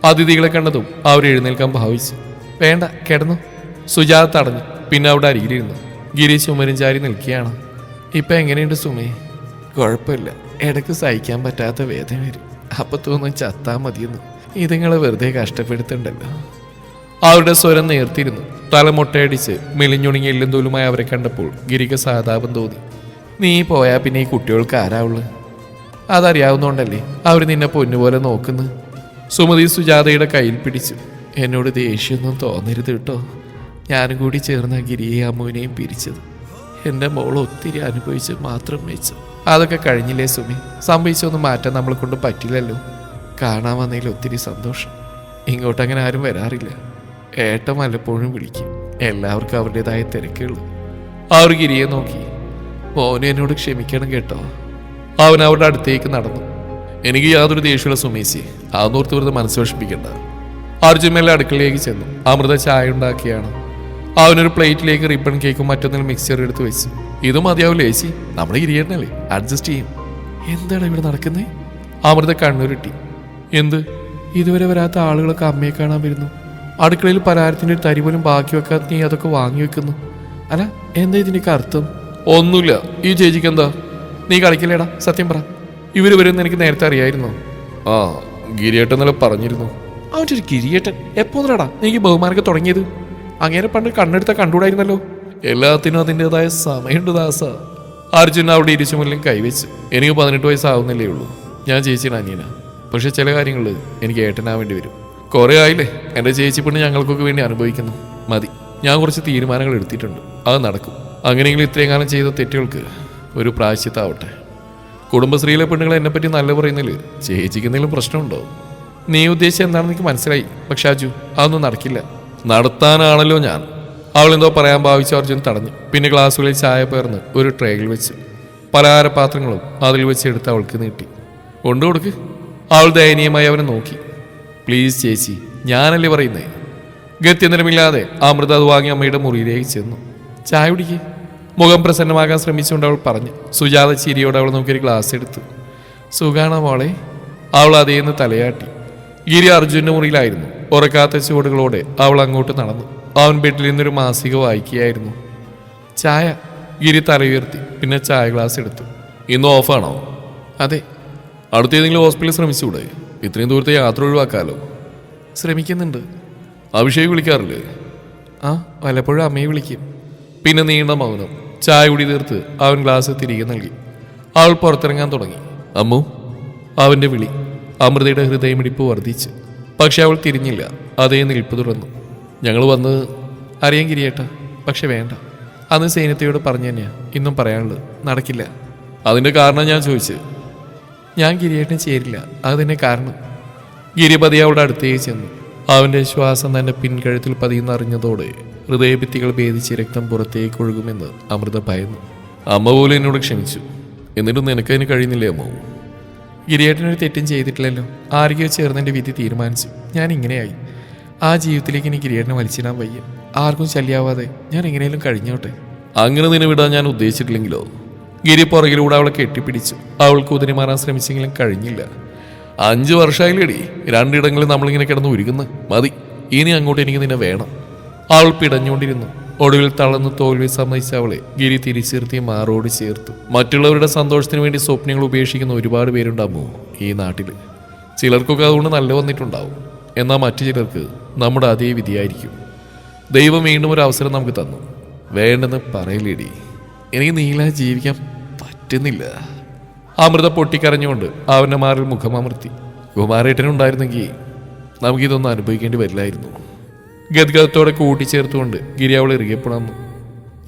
അതിഥികളെ കണ്ടതും അവർ എഴുന്നേൽക്കാൻ ഭാവിച്ചു. വേണ്ട, കിടന്നു. സുജാത തടഞ്ഞു. പിന്നെ അവിടെ അരികിലിരുന്നു. ഗിരി ചുമരും ചാരി നിൽക്കുകയാണ്. ഇപ്പം എങ്ങനെയുണ്ട് സുമേ? കുഴപ്പമില്ല, ഇടയ്ക്ക് സഹിക്കാൻ പറ്റാത്ത വേദന വരും. അപ്പം തോന്നും ചത്താ മതിയെന്ന്. ഇതുങ്ങളെ വെറുതെ കഷ്ടപ്പെടുത്തണ്ടല്ലോ. അവരുടെ സ്വരം നേർത്തിരുന്നു. തലമുട്ടയടിച്ച് മെലിഞ്ഞുണങ്ങി എല്ലും തോലുമായി അവരെ കണ്ടപ്പോൾ ഗിരിക്ക് സഹതാപം തോന്നി. നീ പോയാ പിന്നെ ഈ കുട്ടികൾക്ക് ആരാവുള്ളു? അതറിയാവുന്നോണ്ടല്ലേ അവർ നിന്നെ പൊന്നുപോലെ നോക്കുന്നു. സുമതി സുജാതയുടെ കയ്യിൽ പിടിച്ചു. എന്നോട് ദേഷ്യമൊന്നും തോന്നരുത് കേട്ടോ. ഞാനും കൂടി ചേർന്ന ഗിരിയെയും അമ്മുവിനെയും പിരിച്ചത്. എൻ്റെ മോൾ ഒത്തിരി അനുഭവിച്ച് മാത്രം വെച്ചു. അതൊക്കെ കഴിഞ്ഞില്ലേ സുമി? സംഭവിച്ചൊന്നും മാറ്റാൻ നമ്മളെ കൊണ്ട് പറ്റില്ലല്ലോ. കാണാൻ വന്നതിൽ ഒത്തിരി സന്തോഷം. ഇങ്ങോട്ടങ്ങനെ ആരും വരാറില്ല. ഏട്ടൻ വല്ലപ്പോഴും വിളിക്കും. എല്ലാവർക്കും അവരുടേതായ തിരക്കുള്ളൂ. അവർ ഗിരിയെ നോക്കി. മോനെ എന്നോട് ക്ഷമിക്കണം കേട്ടോ. അവൻ അവരുടെ അടുത്തേക്ക് നടന്നു. എനിക്ക് യാതൊരു ദേഷ്യമുള്ള സുമേശി, അതൊന്നോർത്ത് വെറുതെ മനസ്സ് വിഷമിക്കണ്ട. അർജുൻ മേലെ അടുക്കളയിലേക്ക് ചെന്നു. അമൃത ചായ ഉണ്ടാക്കിയാണ്. അവനൊരു പ്ലേറ്റിലേക്ക് റിബൺ കേക്കും മറ്റൊന്നിൽ മിക്സ്ചർ എടുത്ത് വെച്ചു. ഇത് മതിയാവില്ല ചേച്ചി, നമ്മുടെ ഗിരിയേട്ടനല്ലേ, അഡ്ജസ്റ്റ് ചെയ്യും. എന്താണ് ഇവിടെ നടക്കുന്നത്? അമൃത കണ്ണൂരിട്ടി. എന്ത്? ഇതുവരെ വരാത്ത ആളുകളൊക്കെ അമ്മയെ കാണാൻ വരുന്നു. അടുക്കളയിൽ പലഹാരത്തിൻ്റെ ഒരു തരി പോലും ബാക്കി വെക്കാതെ നീ അതൊക്കെ വാങ്ങി വെക്കുന്നു. അല്ല, എന്താ ഇതിൻ്റെയൊക്കെ അർത്ഥം? ഒന്നുമില്ല. ഈ ചേച്ചിക്ക് എന്താ? നീ കളിക്കില്ലേടാ, സത്യം പറ. ഇവർ വരുമെന്ന് എനിക്ക് നേരത്തെ അറിയായിരുന്നോ? ആ, ഗിരിയേട്ടൻ എന്നല്ല പറഞ്ഞിരുന്നു. അവൻ്റെ ഒരു ഗിരിയേട്ടൻ എപ്പോഴാടാ എനിക്ക് ബഹുമാനൊക്കെ തുടങ്ങിയത്? അങ്ങനെ പണ്ട് കണ്ണെടുത്താൽ കണ്ടുകൂടായിരുന്നല്ലോ. എല്ലാത്തിനും അതിൻ്റെതായ സമയമുണ്ട് ദാസ. അർജുൻ അവിടെ ഇരുചുമലിലും കൈവച്ചു. എനിക്ക് 18 വയസ്സാവുന്നില്ലേ ഉള്ളൂ. ഞാൻ ചേച്ചിയുടെ അനിയനാ. പക്ഷെ ചില കാര്യങ്ങളിൽ എനിക്ക് ഏട്ടനാവേണ്ടി വരും. കുറേ ആയില്ലേ എൻ്റെ ചേച്ചി പെണ്ണ് ഞങ്ങൾക്കൊക്കെ വേണ്ടി അനുഭവിക്കുന്നു. മതി, ഞാൻ കുറച്ച് തീരുമാനങ്ങൾ എടുത്തിട്ടുണ്ട്. അത് നടക്കും. അങ്ങനെയെങ്കിലും ഇത്രയും കാലം ചെയ്ത തെറ്റുകൾക്ക് ഒരു പ്രായശ്ചിത്താവട്ടെ. കുടുംബശ്രീയിലെ പെണ്ണുങ്ങൾ എന്നെപ്പറ്റി നല്ല പറയുന്നില്ല. ചേച്ചിക്ക് എന്തെങ്കിലും പ്രശ്നമുണ്ടോ? നീ ഉദ്ദേശിച്ചത് എന്താണെന്ന് എനിക്ക് മനസ്സിലായി. പക്ഷെ അജു, അതൊന്നും നടക്കില്ല. നടത്താനാണല്ലോ ഞാൻ. അവൾ എന്തോ പറയാൻ ഭാവിച്ച അർജുൻ തടഞ്ഞു. പിന്നെ ഗ്ലാസ്സുകളിൽ ചായ പേർന്ന് ഒരു ട്രേയിൽ വെച്ച് പലഹാരപാത്രങ്ങളും അതിൽ വെച്ച് എടുത്ത് അവൾക്ക് നീട്ടി. കൊണ്ടുകൊടുക്ക്. അവൾ ദയനീയമായി അവനെ നോക്കി. പ്ലീസ് ചേച്ചി, ഞാനല്ലേ പറയുന്നേ. ഗത്യന്തരമില്ലാതെ അമൃത അത് വാങ്ങി അമ്മയുടെ മുറിയിലേക്ക് ചെന്നു. ചായ കുടിക്ക്. മുഖം പ്രസന്നമാകാൻ ശ്രമിച്ചുകൊണ്ട് അവൾ പറഞ്ഞു. സുജാത ചിരിയോടെ അവൾ നോക്കിയൊരു ഗ്ലാസ് എടുത്തു. സുഖാണോ മോളെ? അവൾ അതേന്ന് തലയാട്ടി. ഗിരി അർജുൻ്റെ മുറിയിലായിരുന്നു. ഉറക്കാത്ത ചുവടുകളോടെ അവൾ അങ്ങോട്ട് നടന്നു. അവൻ ബെഡിൽ നിന്നൊരു മാസിക വായിക്കുകയായിരുന്നു. ചായ. ഗിരി തലയുയർത്തി. പിന്നെ ചായ ഗ്ലാസ് എടുത്തു. ഇന്ന് ഓഫാണോ? അതെ. അടുത്തേതെങ്കിലും ഹോസ്പിറ്റലിൽ ശ്രമിച്ചുകൂടെ? ഇത്രയും ദൂരത്തെ യാത്ര ഒഴിവാക്കാമല്ലോ. ശ്രമിക്കുന്നുണ്ട്. അഭിഷേക് വിളിക്കാറില്ലേ? ആ, വല്ലപ്പോഴും അമ്മയെ വിളിക്കും. പിന്നെ നീണ്ട മൗനം. ചായ കുടി തീർത്ത് അവൻ ഗ്ലാസ് തിരികെ നൽകി. അവൾ പുറത്തിറങ്ങാൻ തുടങ്ങി. അമ്മു. അവൻ്റെ വിളി. അമൃതയുടെ ഹൃദയമിടിപ്പ് വർദ്ധിച്ചു. പക്ഷെ അവൾ തിരിഞ്ഞില്ല. അതേ നിൽപ്പ് തുറന്നു. ഞങ്ങൾ വന്ന് അറിയാൻ ഗിരിയേട്ടാ, പക്ഷെ വേണ്ട. അന്ന് സൈന്യത്തെയോട് പറഞ്ഞു തന്നെയാ ഇന്നും പറയാനുള്ളത്. നടക്കില്ല. അതിൻ്റെ കാരണം ഞാൻ ചോദിച്ചു. ഞാൻ ഗിരിയേട്ടന് ചേരില്ല, അത് തന്നെ കാരണം. ഗിരിപതി അവളുടെ അടുത്തേക്ക് ചെന്നു. അവന്റെ ശ്വാസം തന്റെ പിൻകഴുത്തിൽ പതിയുന്നറിഞ്ഞതോടെ ഹൃദയഭിത്തികൾ ഭേദിച്ച് രക്തം പുറത്തേക്ക് ഒഴുകുമെന്ന് അമൃത ഭയന്നു. അമ്മ പോലും എന്നോട് ക്ഷമിച്ചു. എന്നിട്ടും നിനക്കതിന് കഴിയുന്നില്ലേ അമ്മ? ഗിരിയേട്ടനൊരു തെറ്റും ചെയ്തിട്ടില്ലല്ലോ. ആരെങ്കിലും ചേർന്നെൻ്റെ വിധി തീരുമാനിച്ചു. ഞാൻ ഇങ്ങനെയായി. ആ ജീവിതത്തിലേക്ക് എനിക്ക് ഗിരിയേട്ടനെ വലിച്ചിടാൻ വയ്യ. ആർക്കും ശല്യാവാതെ ഞാൻ എങ്ങനെയും കഴിഞ്ഞോട്ടെ. അങ്ങനെ നിന്നെ വിടാൻ ഞാൻ ഉദ്ദേശിച്ചിട്ടില്ലെങ്കിലോ? ഗിരി പുറകിലൂടെ അവളെ കെട്ടിപ്പിടിച്ചു. അവൾക്ക് കുതിരി മാറാൻ ശ്രമിച്ചെങ്കിലും കഴിഞ്ഞില്ല. 5 വർഷമായില്ലേടി 2 ഇടങ്ങളിൽ നമ്മളിങ്ങനെ കിടന്ന് ഉരുകുന്നു. മതി, ഇനി അങ്ങോട്ട് എനിക്ക് നിന്നെ വേണം. അവൾ പിടഞ്ഞുകൊണ്ടിരുന്നു. ഒടുവിൽ തളർന്ന് തോൽവി സമ്മതിച്ച അവളെ ഗിരി തിരിച്ചിർത്തി മാറോട് ചേർത്തു. മറ്റുള്ളവരുടെ സന്തോഷത്തിന് വേണ്ടി സ്വപ്നങ്ങൾ ഉപേക്ഷിക്കുന്ന ഒരുപാട് പേരുണ്ടാകുമോ ഈ നാട്ടിൽ? ചിലർക്കൊക്കെ അതുകൊണ്ട് നല്ല വന്നിട്ടുണ്ടാവും. എന്നാൽ മറ്റു ചിലർക്ക് നമ്മുടെ അതേ വിധിയായിരിക്കും. ദൈവം വീണ്ടും ഒരു അവസരം നമുക്ക് തന്നു. വേണ്ടെന്ന് പറയില്ലേടി. എനിക്ക് നീലായി ജീവിക്കാൻ പറ്റുന്നില്ല. അമൃത പൊട്ടിക്കരഞ്ഞുകൊണ്ട് അവൻ്റെ മാറിൽ മുഖമമർത്തി. കുമാരേട്ടനുണ്ടായിരുന്നെങ്കിൽ നമുക്കിതൊന്നും അനുഭവിക്കേണ്ടി വരില്ലായിരുന്നു. ഗദ്ഗതത്തോടെ കൂട്ടിച്ചേർത്തുകൊണ്ട് ഗിരി അവൾ ഇറുകിയപ്പെടാന്നു.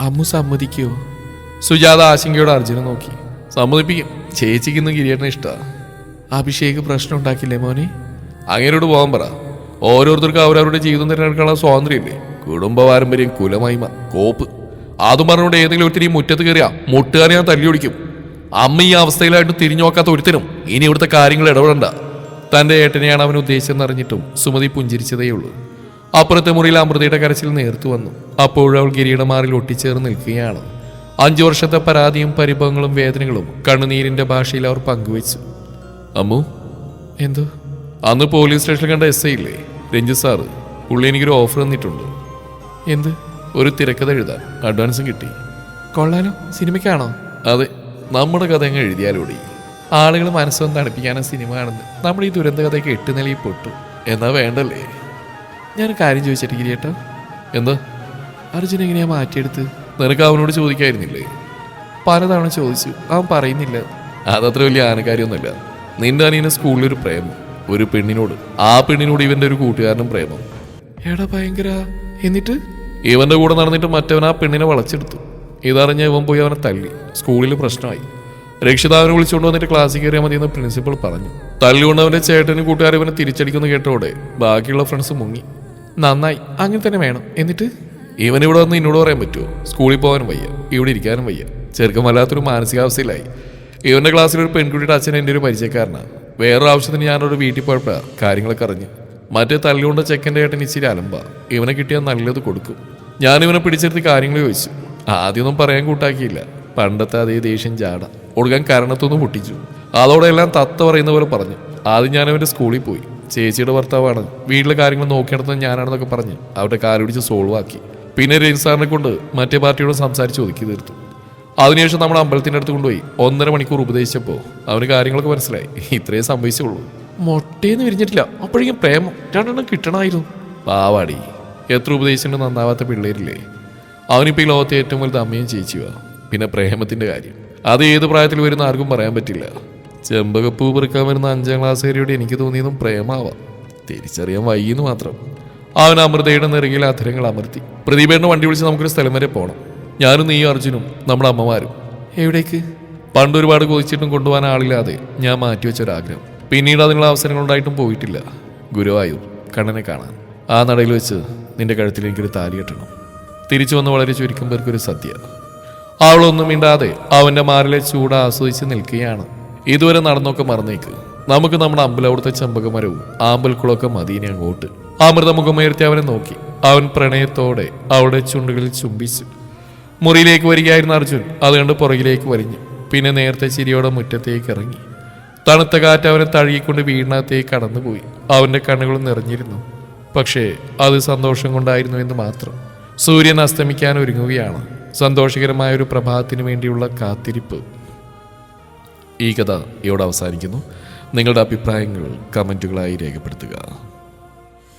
അമ്മു സമ്മതിക്കുമോ? സുജാത ആശങ്കയോടെ അർജുനെ നോക്കി. സമ്മതിപ്പിക്കും. ചേച്ചിക്കൊന്നും ഗിരിയേട്ടനെ ഇഷ്ടമാണ്. അഭിഷേക് പ്രശ്നം ഉണ്ടാക്കില്ലേ മോനെ? അങ്ങനോട് പോകാൻ പറ. ഓരോരുത്തർക്കും അവരവരുടെ ജീവിതം തിരഞ്ഞെടുക്കാനുള്ള സ്വാതന്ത്ര്യമില്ലേ? കുടുംബ പാരമ്പര്യം, കുലമഹിമ, കോപ്പ് അതും പറഞ്ഞുകൊണ്ട് ഏതെങ്കിലും ഒത്തിരി മുറ്റത്ത് കയറിയാ മുട്ടുകാരെ ഞാൻ തല്ലി ഒടിക്കും. അമ്മ ഈ അവസ്ഥയിലായിട്ട് തിരിഞ്ഞു നോക്കാത്ത ഒരുത്തനും ഇനി ഇവിടുത്തെ കാര്യങ്ങൾ ഇടപെടണ്ട. തൻ്റെ ഏട്ടനെയാണ് അവൻ ഉദ്ദേശിച്ചെന്നറിഞ്ഞിട്ടും സുമതി പുഞ്ചിരിച്ചതേയുള്ളൂ. അപ്പുറത്തെ മുറിയിൽ അമൃതയുടെ കരച്ചിൽ നേർത്തു വന്നു. അപ്പോഴവൾ ഗിരിയുടെ മാറിൽ ഒട്ടിച്ചേർന്ന് നിൽക്കുകയാണ്. 5 വർഷത്തെ പരാതിയും പരിഭവങ്ങളും വേദനകളും കണ്ണുനീരിന്റെ ഭാഷയിൽ അവർ പങ്കുവെച്ചു. അമ്മു, എന്തോ? അന്ന് പോലീസ് സ്റ്റേഷനിൽ കണ്ട SI ഇല്ലേ, രഞ്ജു സാറ്, പുള്ളി എനിക്കൊരു ഓഫർ തന്നിട്ടുണ്ട്. എന്ത്? ഒരു തിരക്കഥ എഴുതാൻ അഡ്വാൻസും കിട്ടി. കൊള്ളാലോ. സിനിമയ്ക്കാണോ? അതെ, നമ്മുടെ കഥ അങ്ങ് എഴുതിയാലൂടി. ആളുകൾ മനസ്സൊന്ന് തണുപ്പിക്കാനും സിനിമ കാണുന്നത്. നമ്മുടെ ഈ ദുരന്ത കഥയ്ക്ക് 8 നിലയിൽ പൊട്ടു. എന്നാ വേണ്ടല്ലേ? ഞാനൊരു കാര്യം ചോദിച്ചിട്ട് ഗിരിയേട്ടാ. എന്താ? അർജുൻ എങ്ങനെയാ മാറ്റിയെടുത്ത്? നിനക്ക് അവനോട് ചോദിക്കായിരുന്നില്ലേ? പലതവണ ചോദിച്ചു, അവൻ പറയുന്നില്ല. അതത്ര വലിയ ആനക്കാര്യമൊന്നുമില്ല. നിന്റെ അനിയന് സ്കൂളിലൊരു പ്രേമം, ഒരു പെണ്ണിനോട്. ആ പെണ്ണിനോട് ഇവന്റെ ഒരു കൂട്ടുകാരനും പ്രേമം. എടാ ഭയങ്കര. എന്നിട്ട് ഇവന്റെ കൂടെ നടന്നിട്ട് മറ്റവൻ ആ പെണ്ണിനെ വളച്ചെടുത്തു. ഇതറിഞ്ഞ ഇവൻ പോയി അവനെ തല്ലി. സ്കൂളിൽ പ്രശ്നമായി. രക്ഷിതാവിനെ വിളിച്ചുകൊണ്ട് വന്നിട്ട് ക്ലാസ്സിൽ കയറിയാൽ മതിയെന്ന് പ്രിൻസിപ്പൾ പറഞ്ഞു. തല്ലുകൊണ്ടവന്റെ ചേട്ടനും കൂട്ടുകാരും ഇവനെ തിരിച്ചടിക്കുന്നു കേട്ടോടെ ബാക്കിയുള്ള ഫ്രണ്ട്സ് മുങ്ങി. നന്നായി, അങ്ങനെ തന്നെ വേണം. എന്നിട്ട് ഇവനിവിടെ വന്ന് എന്നോട് പറയാൻ പറ്റുമോ? സ്കൂളിൽ പോകാനും വയ്യ, ഇവിടെ ഇരിക്കാനും വയ്യ. ചെറുക്കം വല്ലാത്തൊരു മാനസികാവസ്ഥയിലായി. ഇവന്റെ ക്ലാസ്സിലൊരു പെൺകുട്ടിയുടെ അച്ഛൻ എൻ്റെ ഒരു പരിചയക്കാരനാണ്. വേറൊരു ആവശ്യത്തിന് ഞാനൊരു വീട്ടിൽ പോയപ്പോഴാണ് കാര്യങ്ങളൊക്കെ അറിഞ്ഞു. മറ്റേ തല്ലുകൊണ്ട് ചെക്കൻ്റെ ഏട്ടൻ ഇച്ചിരി അലമ്പാ. ഇവനെ കിട്ടിയാൽ നല്ലത് കൊടുക്കും. ഞാനിവനെ പിടിച്ചെടുത്ത് കാര്യങ്ങൾ ചോദിച്ചു. ആദ്യമൊന്നും പറയാൻ കൂട്ടാക്കിയില്ല. പണ്ടത്തെ അതേ ദേഷ്യം ജാട ഒടുക്കാൻ കരണത്തൊന്നും പൊട്ടിച്ചു. അതോടെ എല്ലാം തത്ത പറയുന്ന പോലെ പറഞ്ഞു. ആദ്യം ഞാനവൻ്റെ സ്കൂളിൽ പോയി. ചേച്ചിയുടെ ഭർത്താവാണ്, വീട്ടിലെ കാര്യങ്ങൾ നോക്കിയെടുത്തത് ഞാനാണെന്നൊക്കെ പറഞ്ഞ് അവരുടെ കാലുപിടിച്ച് സോൾവ് ആക്കി. പിന്നെ രഞ്ജ് സാറിനെ കൊണ്ട് മറ്റേ പാർട്ടിയോട് സംസാരിച്ച് ഒതുക്കി തീർത്തു. അതിനുശേഷം നമ്മുടെ അമ്പലത്തിൻ്റെ അടുത്ത് കൊണ്ടുപോയി 1.5 മണിക്കൂർ ഉപദേശിച്ചപ്പോൾ അവന് കാര്യങ്ങളൊക്കെ മനസ്സിലായി. ഇത്രയും സംഭവിച്ചുള്ളൂ. മൊട്ടേന്ന് വിരിഞ്ഞിട്ടില്ല, അപ്പോഴേക്കും പ്രേമം 2 കിട്ടണമായിരുന്നു. പാവാടി, എത്ര ഉപദേശിച്ചിട്ട് നന്നാവാത്ത പിള്ളേരില്ലേ. അവനിപ്പോൾ ഈ ലോകത്തെ ഏറ്റവും വലുത് അമ്മയും ചേച്ചിയുവാ. പിന്നെ പ്രേമത്തിൻ്റെ കാര്യം, അത് ഏത് പ്രായത്തിൽ വരുന്ന ആർക്കും പറയാൻ പറ്റില്ല. ചെമ്പകപ്പൂ പെറുക്കാൻ വരുന്ന 5ാം ക്ലാസ്സുകാരിയോട് എനിക്ക് തോന്നിയതും പ്രേമാവാം. തിരിച്ചറിയാൻ വൈകിന്ന് മാത്രം. അവൻ അമൃതയുടെ നെറുകിൽ അധരങ്ങൾ അമർത്തി. പ്രദീപേട്ടന് വണ്ടി വിളിച്ച് നമുക്കൊരു സ്ഥലം വരെ പോകണം. ഞാനും നീയും അർജുനും നമ്മുടെ അമ്മമാരും. എവിടേക്ക്? പണ്ടൊരുപാട് കൊതിച്ചിട്ടും കൊണ്ടുപോകാൻ ആളില്ലാതെ ഞാൻ മാറ്റിവെച്ചൊരാഗ്രഹം. പിന്നീട് അതിനുള്ള അവസരങ്ങളുണ്ടായിട്ടും പോയിട്ടില്ല. ഗുരുവായൂർ കണ്ണനെ കാണാൻ. ആ നടയിൽ വെച്ച് നിന്റെ കഴുത്തിൽ എനിക്കൊരു താലി കെട്ടണം. തിരിച്ചു വന്ന് വളരെ ചുരുക്കം പേർക്കൊരു സദ്യ. അവളൊന്നും മിണ്ടാതെ അവന്റെ മാറിലെ ചൂട് ആസ്വദിച്ച് നിൽക്കുകയാണ്. ഇതുവരെ നടന്നൊക്കെ മറന്നേക്ക്. നമുക്ക് നമ്മുടെ അമ്പലവിടുത്തെ ചെമ്പകമരവും ആമ്പൽക്കുളമൊക്കെ മദീനെ അങ്ങോട്ട്. അമൃത മുഖമുയർത്തി അവനെ നോക്കി. അവൻ പ്രണയത്തോടെ അവളുടെ ചുണ്ടുകളിൽ ചുംബിച്ചു. മുറിയിലേക്ക് വരികയായിരുന്ന അർജുൻ അതുകൊണ്ട് പുറകിലേക്ക് വലിഞ്ഞു. പിന്നെ നേരത്തെ ചിരിയോടെ മുറ്റത്തേക്ക് ഇറങ്ങി. തണുത്ത കാറ്റ് അവനെ തഴുകിക്കൊണ്ട് വീടിനകത്തേക്ക് കടന്നുപോയി. അവന്റെ കണ്ണുകൾ നിറഞ്ഞിരുന്നു. പക്ഷേ അത് സന്തോഷം കൊണ്ടായിരുന്നു എന്ന് മാത്രം. സൂര്യൻ അസ്തമിക്കാൻ ഒരുങ്ങുകയാണ്. സന്തോഷകരമായ ഒരു പ്രഭാതത്തിന് വേണ്ടിയുള്ള കാത്തിരിപ്പ്. ഈ കഥ ഇവിടെ അവസാനിക്കുന്നു. നിങ്ങളുടെ അഭിപ്രായങ്ങൾ കമൻറ്റുകളായി രേഖപ്പെടുത്തുക.